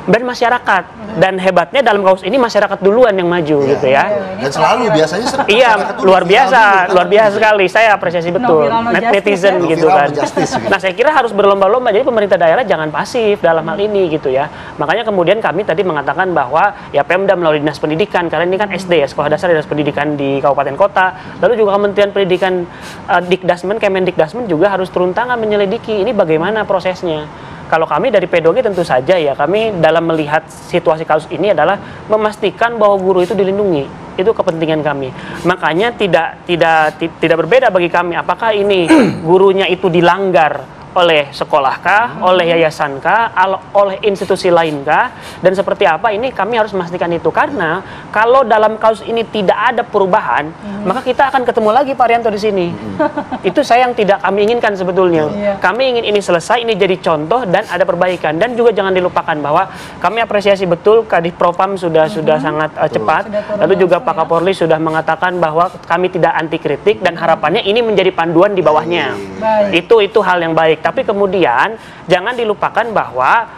dan masyarakat. Dan hebatnya dalam kasus ini masyarakat duluan yang maju gitu ya. Dan selalu biasanya luar biasa sekali. Saya apresiasi betul netizen gitu kan. Nah, saya kira harus berlomba-lomba. Jadi pemerintah daerah jangan pasif dalam hal ini gitu ya. Makanya kemudian kami tadi mengatakan bahwa ya Pemda melalui Dinas Pendidikan, karena ini kan SD ya, sekolah dasar Dinas Pendidikan di kabupaten kota. Lalu juga Kementerian Pendidikan Dikdasmen, Kemendikdasmen juga harus turun tangan menyelidiki ini bagaimana prosesnya. kalau kami dari P2G tentu saja ya, kami dalam melihat situasi kasus ini adalah memastikan bahwa guru itu dilindungi. Itu kepentingan kami. Makanya tidak berbeda bagi kami apakah ini gurunya itu dilanggar oleh sekolah kah, oleh yayasan kah, oleh institusi lain kah, dan seperti apa, ini kami harus memastikan itu. Karena kalau dalam kasus ini tidak ada perubahan, maka kita akan ketemu lagi Pak Arianto di sini. Itu saya yang tidak kami inginkan sebetulnya. Kami ingin ini selesai, ini jadi contoh dan ada perbaikan. Dan juga jangan dilupakan bahwa kami apresiasi betul Kadif Propam sudah sangat cepat. Lalu juga Pak Kapolri sudah mengatakan bahwa kami tidak anti kritik dan harapannya ini menjadi panduan di bawahnya. Itu hal yang baik. Tapi kemudian jangan dilupakan bahwa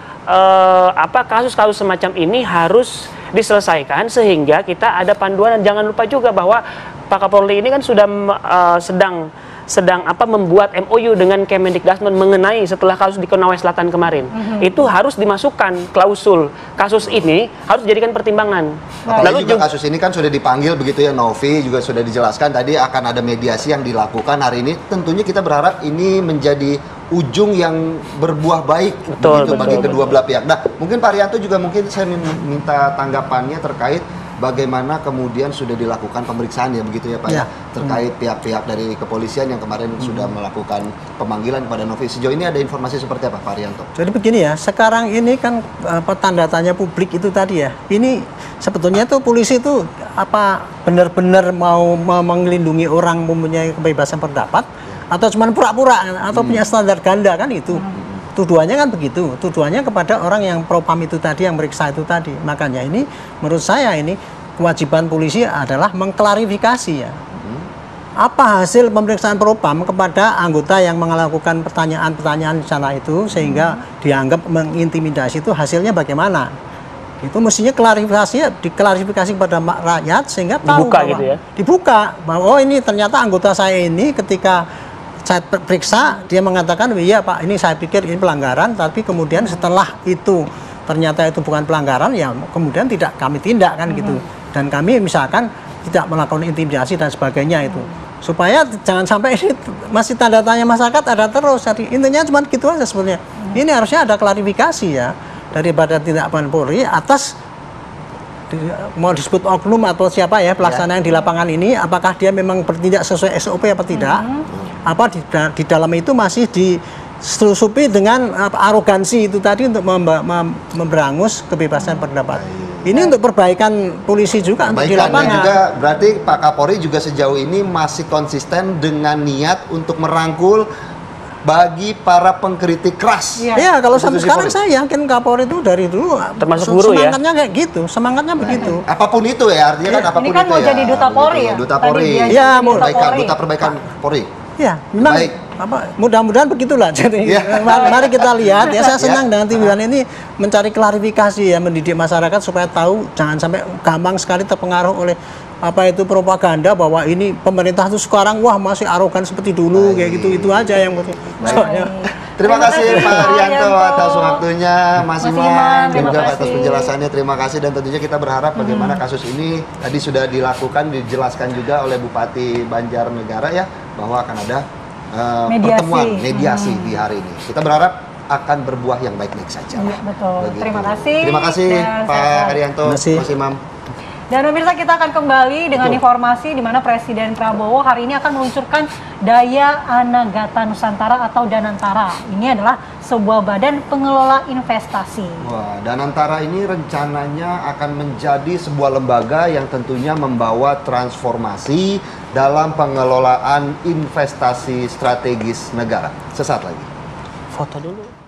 kasus-kasus semacam ini harus diselesaikan sehingga kita ada panduan. Dan jangan lupa juga bahwa Pak Kapolri ini kan sudah sedang membuat MOU dengan Kemendikbud mengenai setelah kasus di Konawe Selatan kemarin. Itu harus dimasukkan klausul kasus ini harus dijadikan pertimbangan. Lalu juga kasus ini kan sudah dipanggil begitu ya, Novi juga sudah dijelaskan tadi akan ada mediasi yang dilakukan hari ini. Tentunya kita berharap ini menjadi ujung yang berbuah baik bagi kedua belah pihak. Nah, mungkin Pak Arianto juga mungkin saya minta tanggapannya terkait bagaimana kemudian sudah dilakukan pemeriksaan ya begitu ya Pak ya, terkait pihak-pihak dari kepolisian yang kemarin sudah melakukan pemanggilan kepada Novi. Sejauh ini ada informasi seperti apa Pak Arianto? Jadi begini ya, sekarang ini kan tanda tanya publik itu tadi ya, ini sebetulnya tuh polisi itu benar-benar mau melindungi orang mempunyai kebebasan pendapat atau cuma pura-pura atau punya standar ganda kan itu. Tuduhannya kan begitu, tuduhannya kepada orang yang propam itu tadi, yang meriksa itu tadi. Makanya ini menurut saya ini kewajiban polisi adalah mengklarifikasi ya. Apa hasil pemeriksaan propam kepada anggota yang melakukan pertanyaan-pertanyaan di sana itu sehingga dianggap mengintimidasi, itu hasilnya bagaimana? Itu mestinya diklarifikasi kepada rakyat sehingga tahu dibuka bahwa oh ini ternyata anggota saya ini ketika saya periksa, dia mengatakan, iya Pak, ini saya pikir ini pelanggaran, tapi kemudian setelah itu ternyata itu bukan pelanggaran, ya kemudian tidak kami tindak kan gitu. Dan kami misalkan tidak melakukan intimidasi dan sebagainya itu. Supaya jangan sampai ini masih tanda tanya masyarakat ada terus. Jadi intinya cuma gitu aja sebenarnya. Ini harusnya ada klarifikasi ya daripada tindakan Polri atas mau disebut oknum atau siapa ya pelaksana yang di lapangan ini, apakah dia memang bertindak sesuai SOP apa tidak? Apa di dalam itu masih disusupi dengan arogansi itu tadi untuk memberangus kebebasan pendapat. Ini untuk perbaikan polisi juga untuk di lapangan. Dan juga berarti Pak Kapolri juga sejauh ini masih konsisten dengan niat untuk merangkul bagi para pengkritik keras. Ya, kalau sampai sekarang saya yakin Kapolri itu dari dulu termasuk guru semangatnya kayak gitu, semangatnya begitu. Apapun itu ya, artinya kan apapun ini kan itu mau jadi duta Polri ya. Duta Polri. Ya, duta perbaikan Polri. Ya, memang mudah-mudahan begitulah. Jadi mari kita lihat ya. Saya senang dengan timbulan ini mencari klarifikasi ya, mendidik masyarakat supaya tahu, jangan sampai gampang sekali terpengaruh oleh itu propaganda bahwa ini pemerintah itu sekarang wah masih arogan seperti dulu kayak gitu. Itu aja yang soalnya. Terima kasih Pak Arianto atas waktunya, Mas Imam juga atas penjelasannya. Terima kasih, dan tentunya kita berharap bagaimana kasus ini tadi sudah dilakukan, dijelaskan juga oleh Bupati Banjarnegara ya, bahwa akan ada pertemuan mediasi di hari ini. Kita berharap akan berbuah yang baik-baik saja. Betul. Begitu. Terima kasih Pak Arianto, Mas Imam. Dan pemirsa, kita akan kembali dengan informasi di mana Presiden Prabowo hari ini akan meluncurkan Daya Anagata Nusantara atau Danantara. Ini adalah sebuah badan pengelola investasi. Wah, Danantara ini rencananya akan menjadi sebuah lembaga yang tentunya membawa transformasi dalam pengelolaan investasi strategis negara. Sesaat lagi. Foto dulu.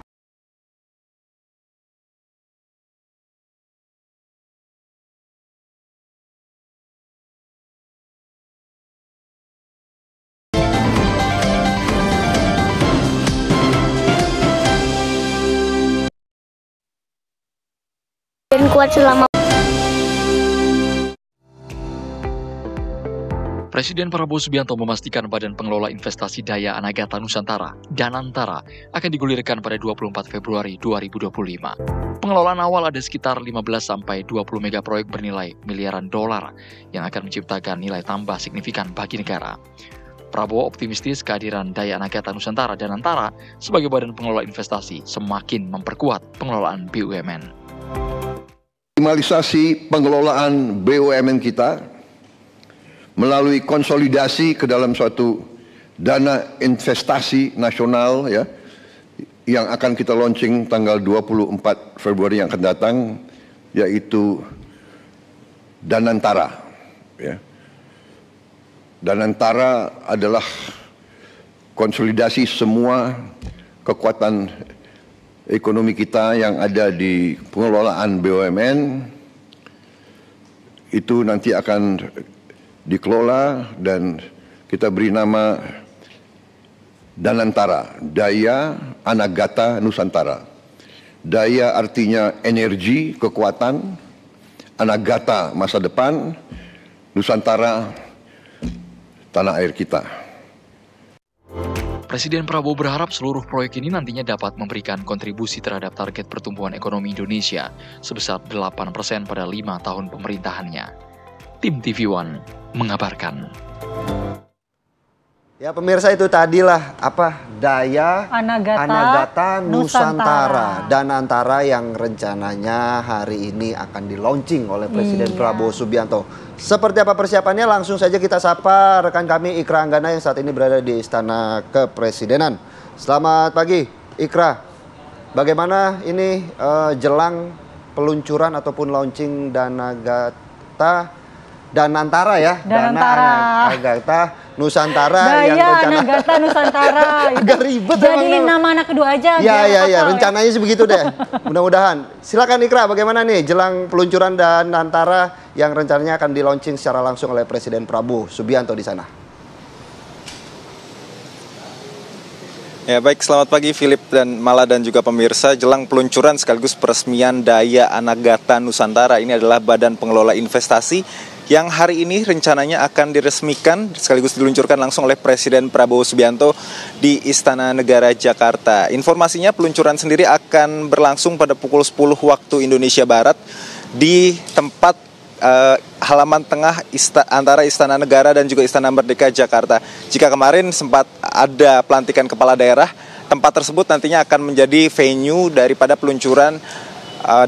Dan kuat selama. Presiden Prabowo Subianto memastikan Badan Pengelola Investasi Daya Anagata Nusantara, Danantara, akan digulirkan pada 24 Februari 2025. Pengelolaan awal ada sekitar 15-20 mega proyek bernilai miliaran dolar yang akan menciptakan nilai tambah signifikan bagi negara. Prabowo optimistis kehadiran Daya Anagata Nusantara Danantara sebagai badan pengelola investasi semakin memperkuat pengelolaan BUMN. Optimalisasi pengelolaan BUMN kita melalui konsolidasi ke dalam suatu dana investasi nasional ya, yang akan kita launching tanggal 24 Februari yang akan datang, yaitu Danantara. Ya. Danantara adalah konsolidasi semua kekuatan ekonomi kita yang ada di pengelolaan BUMN. Itu nanti akan dikelola dan kita beri nama Danantara, Daya Anagata Nusantara. Daya artinya energi, kekuatan, Anagata masa depan, Nusantara tanah air kita. Presiden Prabowo berharap seluruh proyek ini nantinya dapat memberikan kontribusi terhadap target pertumbuhan ekonomi Indonesia sebesar 8% pada 5 tahun pemerintahannya. Tim TV One mengabarkan. Ya pemirsa, itu tadilah Daya Anagata Nusantara Danantara yang rencananya hari ini akan di-launching oleh Presiden Prabowo Subianto. Seperti apa persiapannya, langsung saja kita sapa rekan kami Ikra Anggana yang saat ini berada di Istana Kepresidenan. Selamat pagi Ikra, bagaimana ini jelang peluncuran ataupun launching Danantara ya? Danantara Nusantara Daya yang rencana Anagata Nusantara. agak ribet. Jadiin nama anak kedua aja. Ya, rencananya sih begitu deh. Mudah-mudahan. Silakan Ikra, bagaimana nih jelang peluncuran Danantara yang rencananya akan di-launching secara langsung oleh Presiden Prabowo Subianto di sana? Ya baik, selamat pagi Philip dan Mala dan juga pemirsa. Jelang peluncuran sekaligus peresmian Daya Anagata Nusantara, ini adalah badan pengelola investasi yang hari ini rencananya akan diresmikan sekaligus diluncurkan langsung oleh Presiden Prabowo Subianto di Istana Negara Jakarta. Informasinya peluncuran sendiri akan berlangsung pada pukul 10 waktu Indonesia Barat di tempat halaman tengah antara Istana Negara dan juga Istana Merdeka Jakarta. Jika kemarin sempat ada pelantikan kepala daerah, tempat tersebut nantinya akan menjadi venue daripada peluncuran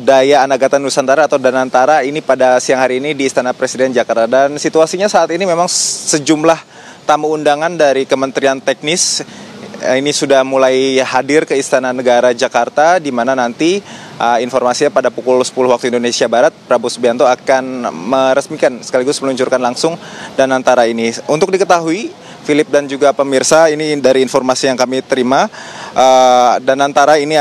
Daya Anagata Nusantara atau Danantara ini pada siang hari ini di Istana Presiden Jakarta. Dan situasinya saat ini memang sejumlah tamu undangan dari Kementerian Teknis ini sudah mulai hadir ke Istana Negara Jakarta, di mana nanti informasinya pada pukul 10 waktu Indonesia Barat Prabowo Subianto akan meresmikan sekaligus meluncurkan langsung Danantara ini. Untuk diketahui Philip dan juga pemirsa, ini dari informasi yang kami terima, Danantara ini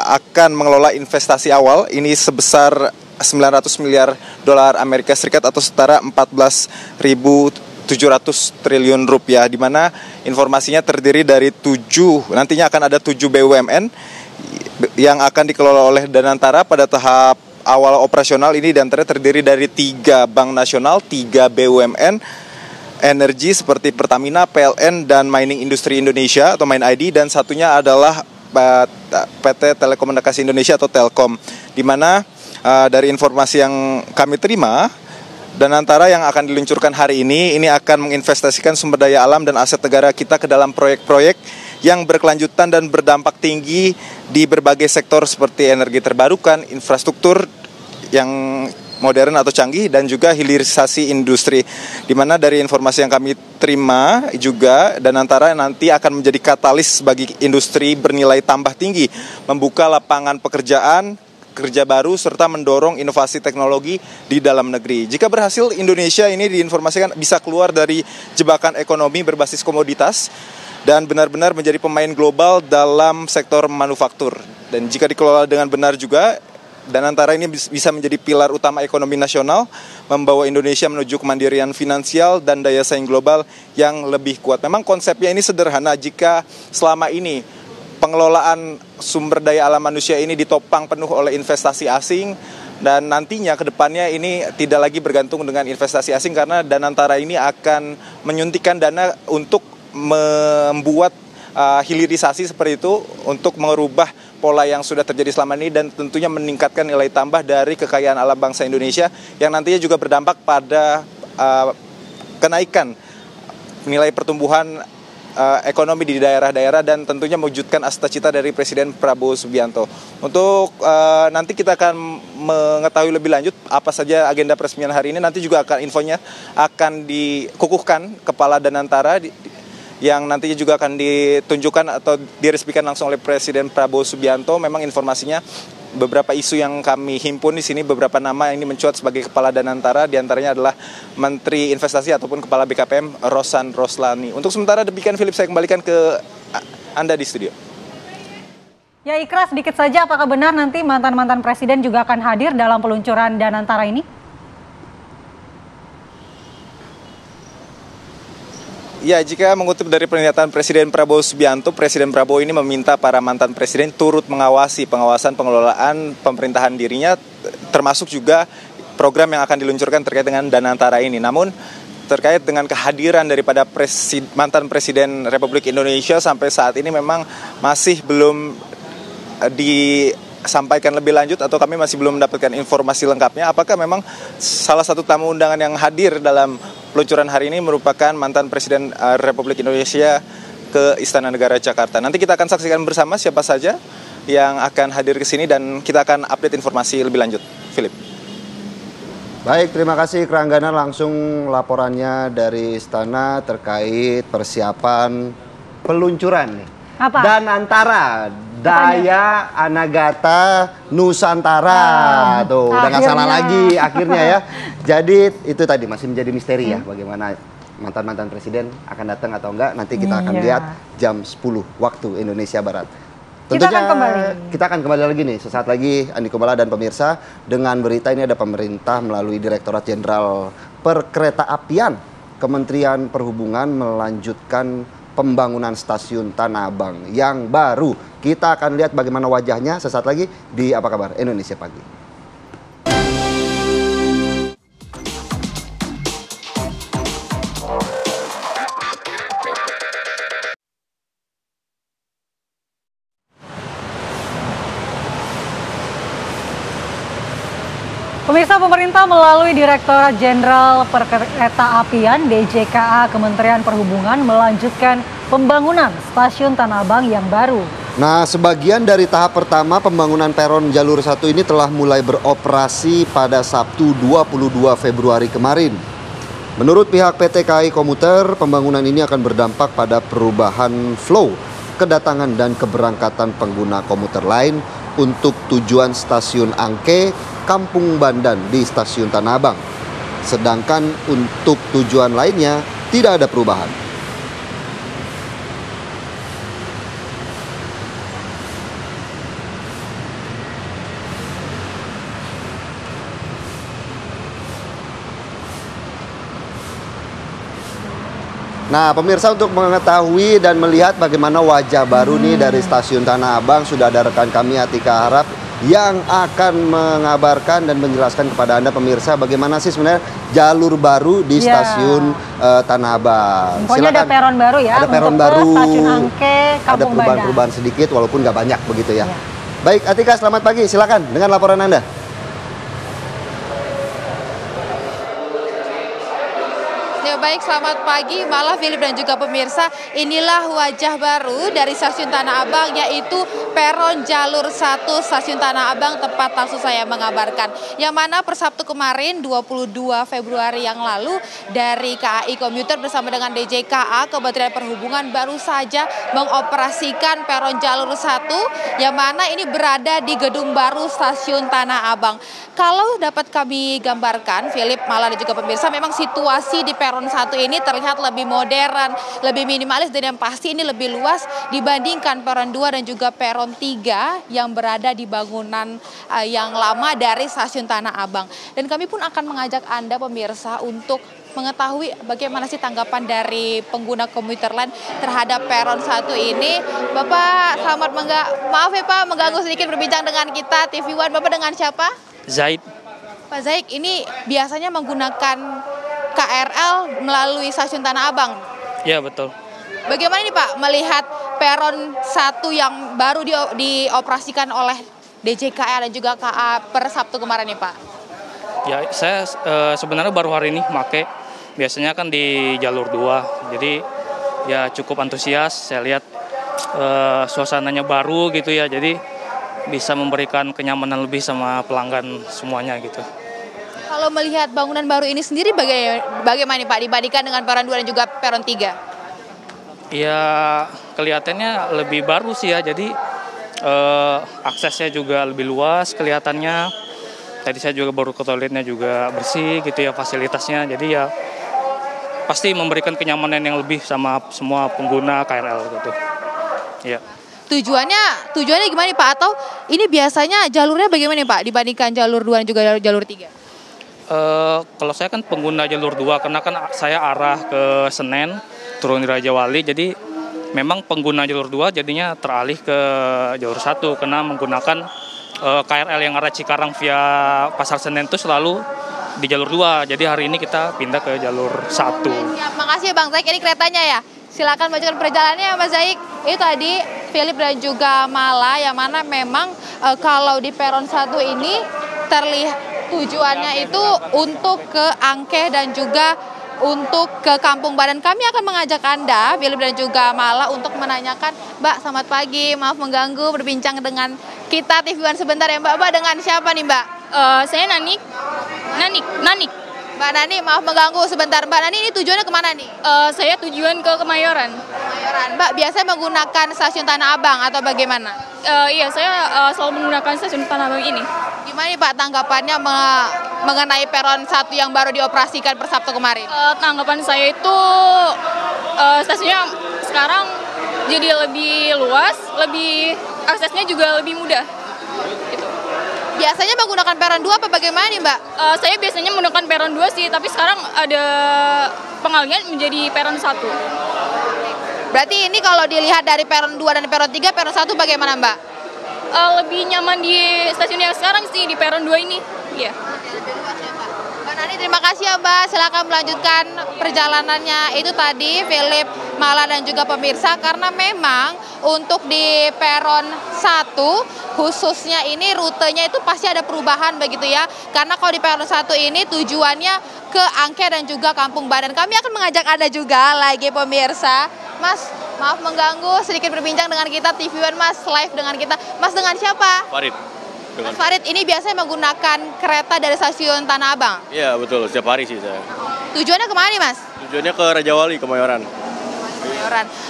akan mengelola investasi awal ini sebesar 900 miliar dolar Amerika Serikat atau setara 14.700 triliun rupiah, di mana informasinya terdiri dari nantinya akan ada 7 BUMN yang akan dikelola oleh Danantara pada tahap awal operasional ini, dan terdiri dari 3 bank nasional, 3 BUMN energi seperti Pertamina, PLN, dan Mining Industri Indonesia atau MIND, dan satunya adalah PT Telekomunikasi Indonesia atau Telkom, di mana dari informasi yang kami terima, Danantara yang akan diluncurkan hari ini akan menginvestasikan sumber daya alam dan aset negara kita ke dalam proyek-proyek yang berkelanjutan dan berdampak tinggi di berbagai sektor seperti energi terbarukan, infrastruktur yang modern atau canggih, dan juga hilirisasi industri. Di mana dari informasi yang kami terima juga, Danantara nanti akan menjadi katalis bagi industri bernilai tambah tinggi, membuka lapangan pekerjaan, kerja baru, serta mendorong inovasi teknologi di dalam negeri. Jika berhasil, Indonesia ini diinformasikan bisa keluar dari jebakan ekonomi berbasis komoditas dan benar-benar menjadi pemain global dalam sektor manufaktur. Dan jika dikelola dengan benar juga, Danantara ini bisa menjadi pilar utama ekonomi nasional, membawa Indonesia menuju kemandirian finansial dan daya saing global yang lebih kuat. Memang konsepnya ini sederhana, jika selama ini pengelolaan sumber daya alam manusia ini ditopang penuh oleh investasi asing, dan nantinya ke depannya ini tidak lagi bergantung dengan investasi asing, karena Danantara ini akan menyuntikkan dana untuk membuat hilirisasi seperti itu, untuk merubah pola yang sudah terjadi selama ini, dan tentunya meningkatkan nilai tambah dari kekayaan alam bangsa Indonesia yang nantinya juga berdampak pada kenaikan nilai pertumbuhan ekonomi di daerah-daerah dan tentunya mewujudkan cita-cita dari Presiden Prabowo Subianto. Untuk nanti kita akan mengetahui lebih lanjut apa saja agenda peresmian hari ini. Nanti juga infonya akan dikukuhkan Kepala Danantara yang nantinya juga akan ditunjukkan atau diresmikan langsung oleh Presiden Prabowo Subianto. Memang informasinya beberapa isu yang kami himpun di sini, beberapa nama yang ini mencuat sebagai Kepala Danantara, diantaranya adalah Menteri Investasi ataupun Kepala BKPM Rosan Roslani. Untuk sementara demikian, Philip, saya kembalikan ke Anda di studio. Ya, Ikra, sedikit saja, apakah benar nanti mantan-mantan presiden juga akan hadir dalam peluncuran Danantara ini? Ya, jika mengutip dari pernyataan Presiden Prabowo Subianto, Presiden Prabowo ini meminta para mantan presiden turut mengawasi pengawasan pengelolaan pemerintahan dirinya, termasuk juga program yang akan diluncurkan terkait dengan Danantara ini. Namun terkait dengan kehadiran daripada mantan Presiden Republik Indonesia sampai saat ini memang masih belum disampaikan lebih lanjut atau kami masih belum mendapatkan informasi lengkapnya. Apakah memang salah satu tamu undangan yang hadir dalam peluncuran hari ini merupakan mantan Presiden Republik Indonesia ke Istana Negara Jakarta. Nanti kita akan saksikan bersama siapa saja yang akan hadir ke sini dan kita akan update informasi lebih lanjut. Philip. Baik, terima kasih Kranggana, langsung laporannya dari Istana terkait persiapan peluncuran nih. Apa? Danantara, Daya Anagata Nusantara. Tuh, udah nggak salah lagi akhirnya ya. Jadi itu tadi masih menjadi misteri ya, bagaimana mantan-mantan presiden akan datang atau enggak. Nanti kita akan lihat jam 10 waktu Indonesia Barat. Tentunya kita akan kembali lagi nih sesaat lagi, Andi Kumala dan pemirsa, dengan berita ini. Ada pemerintah melalui Direktorat Jenderal Perkeretaapian Kementerian Perhubungan melanjutkan pembangunan stasiun Tanah Abang yang baru. Kita akan lihat bagaimana wajahnya sesaat lagi di Apa Kabar Indonesia Pagi. Pemirsa, pemerintah melalui Direktorat Jenderal Perkeretaapian DJKA Kementerian Perhubungan melanjutkan pembangunan stasiun Tanah Abang yang baru. Nah, sebagian dari tahap pertama pembangunan peron jalur 1 ini telah mulai beroperasi pada Sabtu 22 Februari kemarin. Menurut pihak PT KAI Komuter, pembangunan ini akan berdampak pada perubahan flow kedatangan dan keberangkatan pengguna komuter lain untuk tujuan stasiun Angke, Kampung Bandan di stasiun Tanah Abang. Sedangkan untuk tujuan lainnya tidak ada perubahan. Nah, pemirsa, untuk mengetahui dan melihat bagaimana wajah baru nih dari stasiun Tanah Abang, sudah ada rekan kami Atika Harap yang akan mengabarkan dan menjelaskan kepada Anda pemirsa bagaimana sih sebenarnya jalur baru di stasiun Tanah Abang. Pokoknya ada peron baru ya. Ada peron baru, stasiun Angke, Kampung ada perubahan-perubahan sedikit walaupun nggak banyak begitu ya. Baik, Atika, selamat pagi. Silakan dengan laporan Anda. Ya, baik, selamat pagi Mala, Philip dan juga pemirsa. Inilah wajah baru dari stasiun Tanah Abang, yaitu peron jalur 1 stasiun Tanah Abang, tempat langsung saya mengabarkan. Yang mana per Sabtu kemarin 22 Februari yang lalu dari KAI Komuter bersama dengan DJKA Kementerian Perhubungan baru saja mengoperasikan peron jalur 1 yang mana ini berada di gedung baru stasiun Tanah Abang. Kalau dapat kami gambarkan, Philip, Mala dan juga pemirsa, memang situasi di peron 1 ini terlihat lebih modern, lebih minimalis, dan yang pasti ini lebih luas dibandingkan peron 2 dan juga peron 3 yang berada di bangunan yang lama dari stasiun Tanah Abang. Dan kami pun akan mengajak Anda pemirsa untuk mengetahui bagaimana sih tanggapan dari pengguna komuter lain terhadap peron 1 ini. Bapak, selamat maaf ya Pak, mengganggu sedikit berbincang dengan kita TV One. Bapak dengan siapa? Zaid. Pak Zaid, ini biasanya menggunakan KRL melalui stasiun Tanah Abang. Ya, betul. Bagaimana ini Pak melihat peron 1 yang baru dioperasikan oleh DJKA dan juga KA per Sabtu kemarin nih Pak? Ya, saya sebenarnya baru hari ini pakai. biasanya kan di jalur 2. Jadi ya cukup antusias, saya lihat suasananya baru gitu ya. Jadi bisa memberikan kenyamanan lebih sama pelanggan semuanya gitu. Kalau melihat bangunan baru ini sendiri bagaimana nih Pak dibandingkan dengan peron 2 dan juga peron 3? Ya kelihatannya lebih baru sih ya, jadi aksesnya juga lebih luas kelihatannya. Tadi saya juga baru ke toiletnya juga bersih gitu ya fasilitasnya, jadi ya pasti memberikan kenyamanan yang lebih sama semua pengguna KRL gitu. Ya. Tujuannya gimana nih Pak? Atau ini biasanya jalurnya bagaimana nih Pak dibandingkan jalur 2 dan juga jalur 3? Kalau saya kan pengguna jalur 2 karena kan saya arah ke Senen, turun di Raja Wali, jadi memang pengguna jalur 2 jadinya teralih ke jalur 1 karena menggunakan KRL yang arah Cikarang via Pasar Senen itu selalu di jalur 2. Jadi hari ini kita pindah ke jalur 1. Siap, makasih Bang Zaik, ini keretanya ya. Silakan bacakan perjalanannya Mas Zaik. Itu tadi Philip dan juga Mala yang mana memang kalau di peron 1 ini terlihat tujuannya itu untuk ke Angke dan juga untuk ke Kampung Badan. Kami akan mengajak Anda, Philip dan juga Mala, untuk menanyakan, Mbak, selamat pagi, maaf mengganggu, berbincang dengan kita TV One sebentar ya Mbak. Mbak, dengan siapa nih Mbak? Saya Nanik. Mbak Nani, maaf mengganggu sebentar. Mbak Nani, ini tujuannya kemana nih? Saya tujuan ke Kemayoran. Mbak, biasanya menggunakan stasiun Tanah Abang atau bagaimana? Iya, saya selalu menggunakan stasiun Tanah Abang ini. Gimana nih Pak tanggapannya mengenai peron 1 yang baru dioperasikan per Sabtu kemarin? Tanggapan saya itu stasiunnya sekarang jadi lebih luas, aksesnya juga lebih mudah. Gitu. Biasanya menggunakan peron 2 apa bagaimana nih Mbak? Saya biasanya menggunakan peron 2 sih, tapi sekarang ada pengalihan menjadi peron 1. Berarti ini kalau dilihat dari peron 2 dan peron 3, peron 1 bagaimana Mbak? Lebih nyaman di stasiun yang sekarang sih, di peron 2 ini. Iya. Mbak Nani, terima kasih ya Mbak. Silakan melanjutkan perjalanannya. Itu tadi Philip, Mala dan juga pemirsa, karena memang untuk di peron 1 khususnya ini rutenya itu pasti ada perubahan begitu ya. Karena kalau di peron 1 ini tujuannya ke Angke dan juga Kampung Badan. Kami akan mengajak Anda juga lagi pemirsa. Mas, maaf mengganggu, sedikit berbincang dengan kita TV One Mas, live dengan kita. Mas, dengan siapa? Farid. Mas Farid, ini biasanya menggunakan kereta dari stasiun Tanah Abang? Iya betul, setiap hari sih saya. Tujuannya kemana nih Mas? Tujuannya ke Raja Wali, Kemayoran.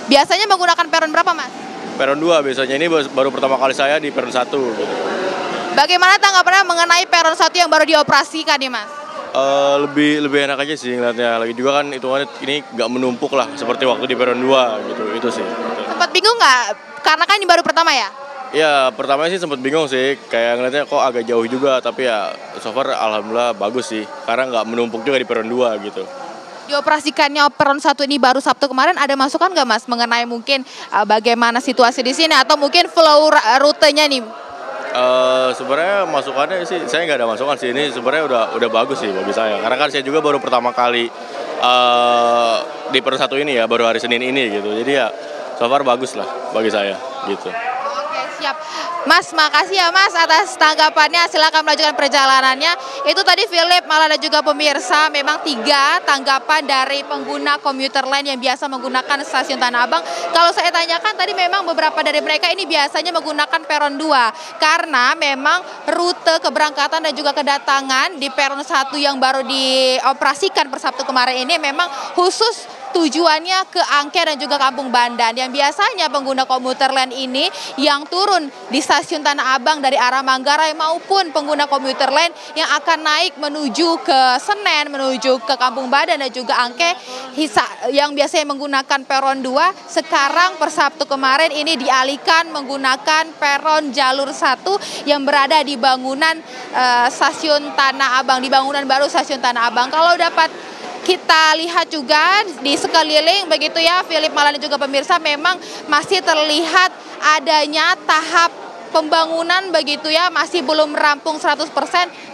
Biasanya menggunakan peron berapa Mas? Peron 2 biasanya, ini baru pertama kali saya di peron 1 gitu. Bagaimana tanggapannya mengenai peron 1 yang baru dioperasikan nih Mas? Lebih enak aja sih ngeliatnya, lagi juga kan hitungannya ini nggak menumpuk lah seperti waktu di peron 2 gitu, itu sih. Sempat bingung nggak? Karena kan ini baru pertama ya? Ya pertamanya sih sempat bingung sih, kayak ngeliatnya kok agak jauh juga, tapi ya so far alhamdulillah bagus sih, karena nggak menumpuk juga di peron 2 gitu. Dioperasikannya peron 1 ini baru Sabtu kemarin, ada masukan nggak Mas mengenai mungkin bagaimana situasi di sini atau mungkin flow rutenya nih? Sebenarnya masukannya sih saya nggak ada masukan sih, ini sebenarnya udah bagus sih bagi saya, karena kan saya juga baru pertama kali di peron 1 ini ya, baru hari Senin ini gitu, jadi ya so far bagus lah bagi saya gitu. Siap. Mas, makasih ya Mas atas tanggapannya. Silakan melanjutkan perjalanannya. Itu tadi Philip, Mala dan juga pemirsa, memang 3 tanggapan dari pengguna komuter lain yang biasa menggunakan stasiun Tanah Abang. Kalau saya tanyakan tadi memang beberapa dari mereka ini biasanya menggunakan peron 2 karena memang rute keberangkatan dan juga kedatangan di peron 1 yang baru dioperasikan per Sabtu kemarin ini memang khusus tujuannya ke Angke dan juga Kampung Bandan, yang biasanya pengguna komuter lain ini yang turun di stasiun Tanah Abang dari arah Manggarai maupun pengguna komuter lain yang akan naik menuju ke Senen, menuju ke Kampung Bandan dan juga Angke yang biasanya menggunakan peron 2, sekarang per Sabtu kemarin ini dialihkan menggunakan peron jalur 1 yang berada di bangunan stasiun Tanah Abang, di bangunan baru stasiun Tanah Abang. Kalau dapat kita lihat juga di sekeliling begitu ya Philip, Mala dan juga pemirsa, memang masih terlihat adanya tahap pembangunan begitu ya, masih belum rampung 100%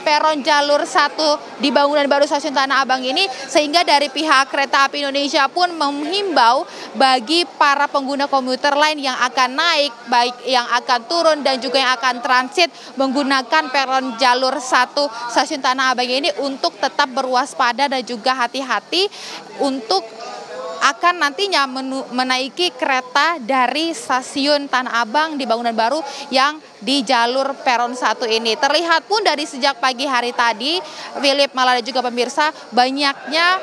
peron jalur 1 di bangunan baru stasiun Tanah Abang ini, sehingga dari pihak Kereta Api Indonesia pun menghimbau bagi para pengguna komuter lain yang akan naik, baik yang akan turun dan juga yang akan transit menggunakan peron jalur 1 stasiun Tanah Abang ini untuk tetap berwaspada dan juga hati-hati untuk akan nantinya menaiki kereta dari stasiun Tanah Abang di bangunan baru yang di jalur peron 1 ini. Terlihat pun dari sejak pagi hari tadi, Philip, Mala dan juga pemirsa, banyaknya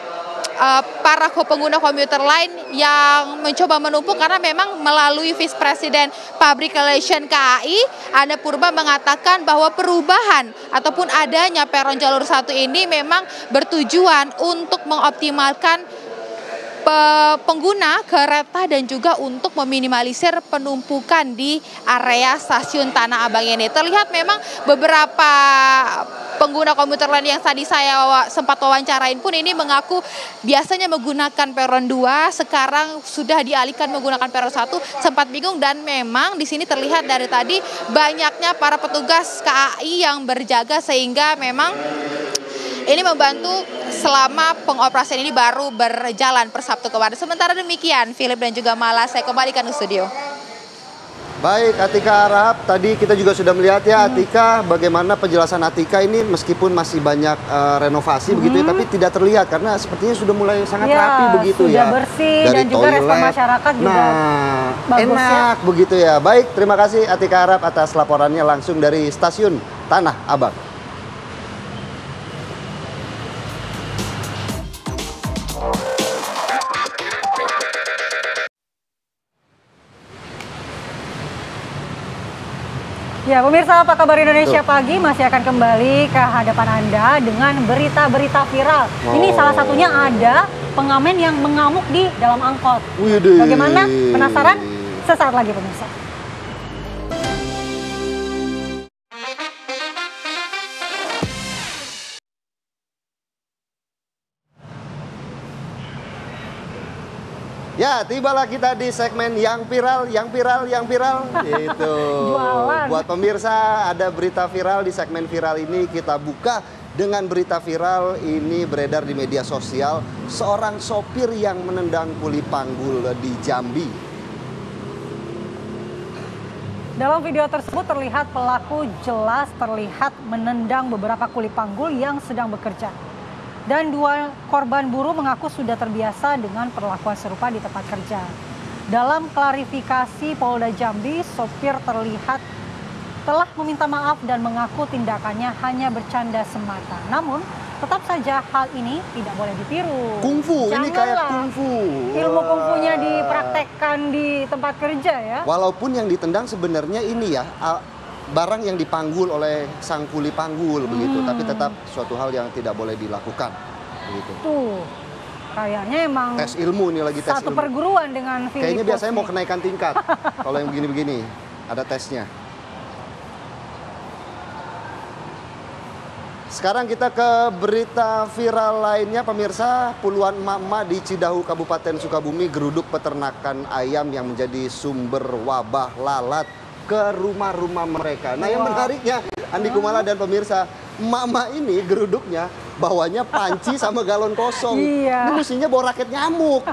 para pengguna komuter lain yang mencoba menumpuk karena memang melalui Vice President Public Relations KAI, Ana Purba, mengatakan bahwa perubahan ataupun adanya peron jalur 1 ini memang bertujuan untuk mengoptimalkan pengguna kereta dan juga untuk meminimalisir penumpukan di area stasiun Tanah Abang ini. Terlihat memang beberapa pengguna komuter lain yang tadi saya sempat wawancarain pun ini mengaku biasanya menggunakan peron 2, sekarang sudah dialihkan menggunakan peron 1, sempat bingung, dan memang di sini terlihat dari tadi banyaknya para petugas KAI yang berjaga sehingga memang ini membantu selama pengoperasian ini baru berjalan per Sabtu kemarin. Sementara demikian, Philip dan juga Mala, saya kembalikan ke studio. Baik, Atika Arab, tadi kita juga sudah melihat ya Atika, bagaimana penjelasan Atika ini meskipun masih banyak renovasi begitu ya, tapi tidak terlihat karena sepertinya sudah mulai sangat rapi begitu sudah ya. Bersih dari dan juga respon toilet, masyarakat juga bagus enak ya. Begitu ya. Baik, terima kasih Atika Arab atas laporannya langsung dari stasiun Tanah Abang. Ya, pemirsa, apa kabar Indonesia Pagi masih akan kembali ke hadapan Anda dengan berita-berita viral. Ini salah satunya ada pengamen yang mengamuk di dalam angkot. Bagaimana? Penasaran? Sesaat lagi, pemirsa. Ya, tibalah kita di segmen yang viral. Itu. Buat pemirsa, ada berita viral di segmen viral ini. Kita buka dengan berita viral ini beredar di media sosial. Seorang sopir yang menendang kuli panggul di Jambi. Dalam video tersebut terlihat pelaku jelas terlihat menendang beberapa kuli panggul yang sedang bekerja. Dan 2 korban buruh mengaku sudah terbiasa dengan perlakuan serupa di tempat kerja. Dalam klarifikasi Polda Jambi, sopir terlihat telah meminta maaf dan mengaku tindakannya hanya bercanda semata. Namun, tetap saja hal ini tidak boleh ditiru. Kungfu, ini kayak kungfu. Ilmu kungfunya dipraktekkan di tempat kerja ya. Walaupun yang ditendang sebenarnya ini ya, barang yang dipanggul oleh sang kuli panggul begitu, tapi tetap suatu hal yang tidak boleh dilakukan begitu. Tuh, kayaknya emang tes ilmu ini lagi tes satu ilmu. perguruan dengan Filipos. Kayaknya biasanya mau kenaikan tingkat. Kalau yang begini-begini ada tesnya. Sekarang kita ke berita viral lainnya, pemirsa. Puluhan emak-emak di Cidahu, Kabupaten Sukabumi geruduk peternakan ayam yang menjadi sumber wabah lalat ke rumah-rumah mereka. Nah, yang menariknya, Andi Kumala dan pemirsa, emak-emak ini geruduknya bawanya panci sama galon kosong. Iya. Ini mestinya bawa raket nyamuk.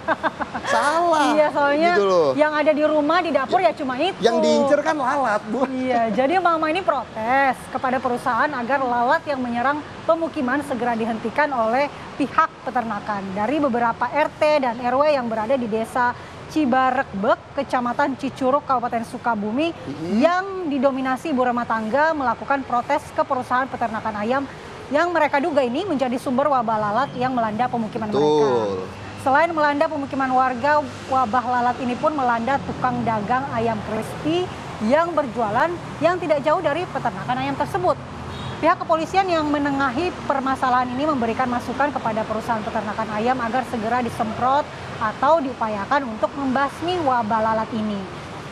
Salah. Iya, soalnya gitu loh. yang ada di rumah, di dapur ya cuma itu. Yang diincer kan lalat, Bu. Iya, jadi emak-emak ini protes kepada perusahaan agar lalat yang menyerang pemukiman segera dihentikan oleh pihak peternakan. Dari beberapa RT dan RW yang berada di desa Cibarekbek, Kecamatan Cicurug, Kabupaten Sukabumi, yang didominasi ibu rumah tangga melakukan protes ke perusahaan peternakan ayam yang mereka duga ini menjadi sumber wabah lalat yang melanda pemukiman mereka. Selain melanda pemukiman warga, wabah lalat ini pun melanda tukang dagang ayam crispy yang berjualan yang tidak jauh dari peternakan ayam tersebut. Pihak kepolisian yang menengahi permasalahan ini memberikan masukan kepada perusahaan peternakan ayam agar segera disemprot atau diupayakan untuk membasmi wabah lalat ini.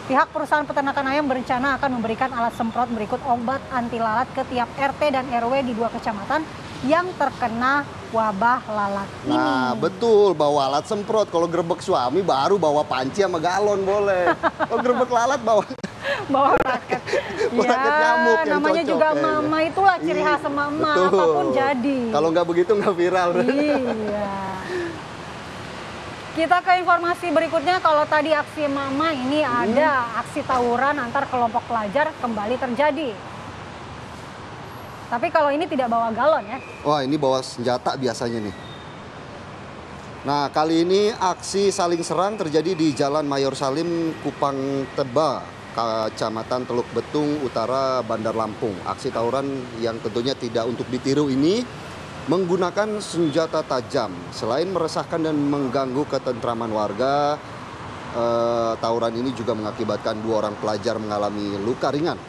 Pihak perusahaan peternakan ayam berencana akan memberikan alat semprot berikut obat anti lalat ke tiap RT dan RW di 2 kecamatan yang terkena wabah lalat ini. Nah, betul, bawa alat semprot. Kalau gerbek suami baru bawa panci sama galon boleh. Kalau gerbek lalat bawa raket Penyakit nyamuk yang namanya cocok, juga kayaknya. mama, itulah ciri khas mama, apapun jadi. Kalau nggak begitu nggak viral. Iya. Kita ke informasi berikutnya. Kalau tadi aksi mama, ini ada aksi tawuran antar kelompok pelajar kembali terjadi. Tapi kalau ini tidak bawa galon ya. Wah, ini bawa senjata biasanya nih. Nah, kali ini aksi saling serang terjadi di Jalan Mayor Salim, Kupang Teba, Kecamatan Teluk Betung Utara, Bandar Lampung. Aksi tawuran yang tentunya tidak untuk ditiru ini menggunakan senjata tajam. Selain meresahkan dan mengganggu ketentraman warga, tawuran ini juga mengakibatkan 2 orang pelajar mengalami luka ringan.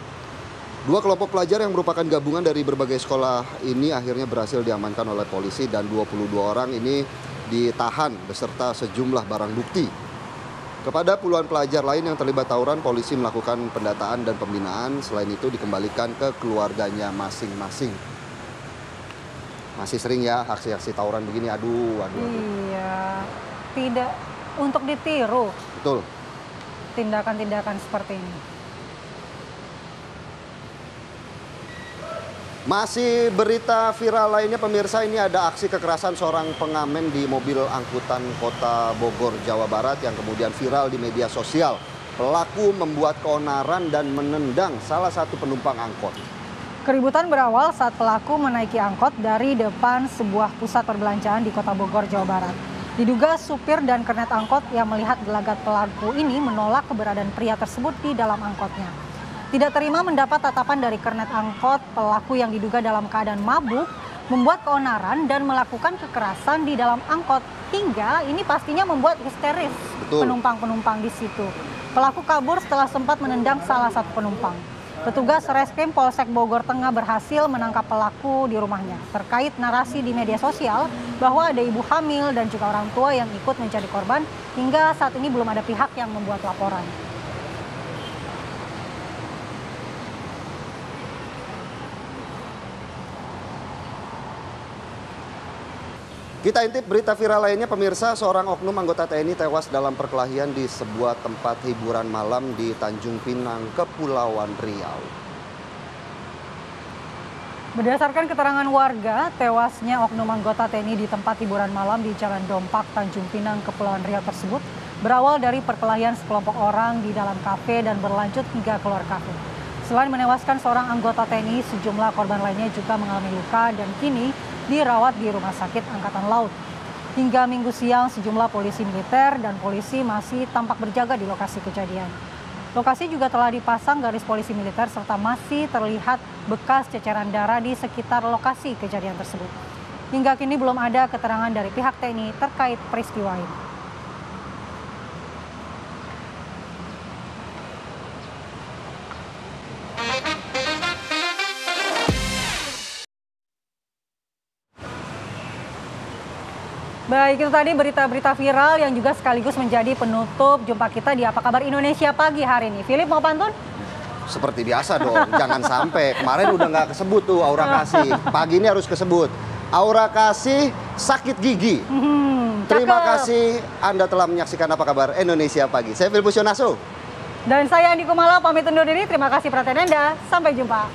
2 kelompok pelajar yang merupakan gabungan dari berbagai sekolah ini akhirnya berhasil diamankan oleh polisi dan 22 orang ini ditahan beserta sejumlah barang bukti. Kepada puluhan pelajar lain yang terlibat tawuran, polisi melakukan pendataan dan pembinaan. Selain itu dikembalikan ke keluarganya masing-masing. Masih sering ya aksi-aksi tawuran begini, aduh. Iya, tidak untuk ditiru. Betul. Tindakan-tindakan seperti ini. Masih berita viral lainnya pemirsa, ini ada aksi kekerasan seorang pengamen di mobil angkutan kota Bogor, Jawa Barat yang kemudian viral di media sosial. Pelaku membuat keonaran dan menendang salah satu penumpang angkot. Keributan berawal saat pelaku menaiki angkot dari depan sebuah pusat perbelanjaan di kota Bogor, Jawa Barat. Diduga supir dan kernet angkot yang melihat gelagat pelaku ini menolak keberadaan pria tersebut di dalam angkotnya. Tidak terima mendapat tatapan dari kernet angkot, pelaku yang diduga dalam keadaan mabuk membuat keonaran dan melakukan kekerasan di dalam angkot hingga ini pastinya membuat histeris penumpang-penumpang di situ. Pelaku kabur setelah sempat menendang salah satu penumpang. Petugas Reskrim Polsek Bogor Tengah berhasil menangkap pelaku di rumahnya. Terkait narasi di media sosial bahwa ada ibu hamil dan juga orang tua yang ikut menjadi korban, hingga saat ini belum ada pihak yang membuat laporan. Kita intip berita viral lainnya pemirsa, seorang oknum anggota TNI tewas dalam perkelahian di sebuah tempat hiburan malam di Tanjung Pinang, Kepulauan Riau. Berdasarkan keterangan warga, tewasnya oknum anggota TNI di tempat hiburan malam di Jalan Dompak, Tanjung Pinang, Kepulauan Riau tersebut berawal dari perkelahian sekelompok orang di dalam kafe dan berlanjut hingga keluar kafe. Selain menewaskan seorang anggota TNI, sejumlah korban lainnya juga mengalami luka dan kini dirawat di Rumah Sakit Angkatan Laut. Hingga Minggu siang, sejumlah polisi militer dan polisi masih tampak berjaga di lokasi kejadian. Lokasi juga telah dipasang garis polisi militer serta masih terlihat bekas ceceran darah di sekitar lokasi kejadian tersebut. Hingga kini belum ada keterangan dari pihak TNI terkait peristiwa ini. Baik, itu tadi berita-berita viral yang juga sekaligus menjadi penutup jumpa kita di Apa Kabar Indonesia pagi hari ini. Philip mau pantun? Seperti biasa dong, jangan sampai. Kemarin udah nggak kesebut tuh Aura Kasih. Pagi ini harus kesebut. Aura Kasih sakit gigi. Terima kasih Anda telah menyaksikan Apa Kabar Indonesia pagi. Saya Philip Busionaso. Dan saya Andi Kumala pamit undur diri. Terima kasih perhatian Anda. Sampai jumpa.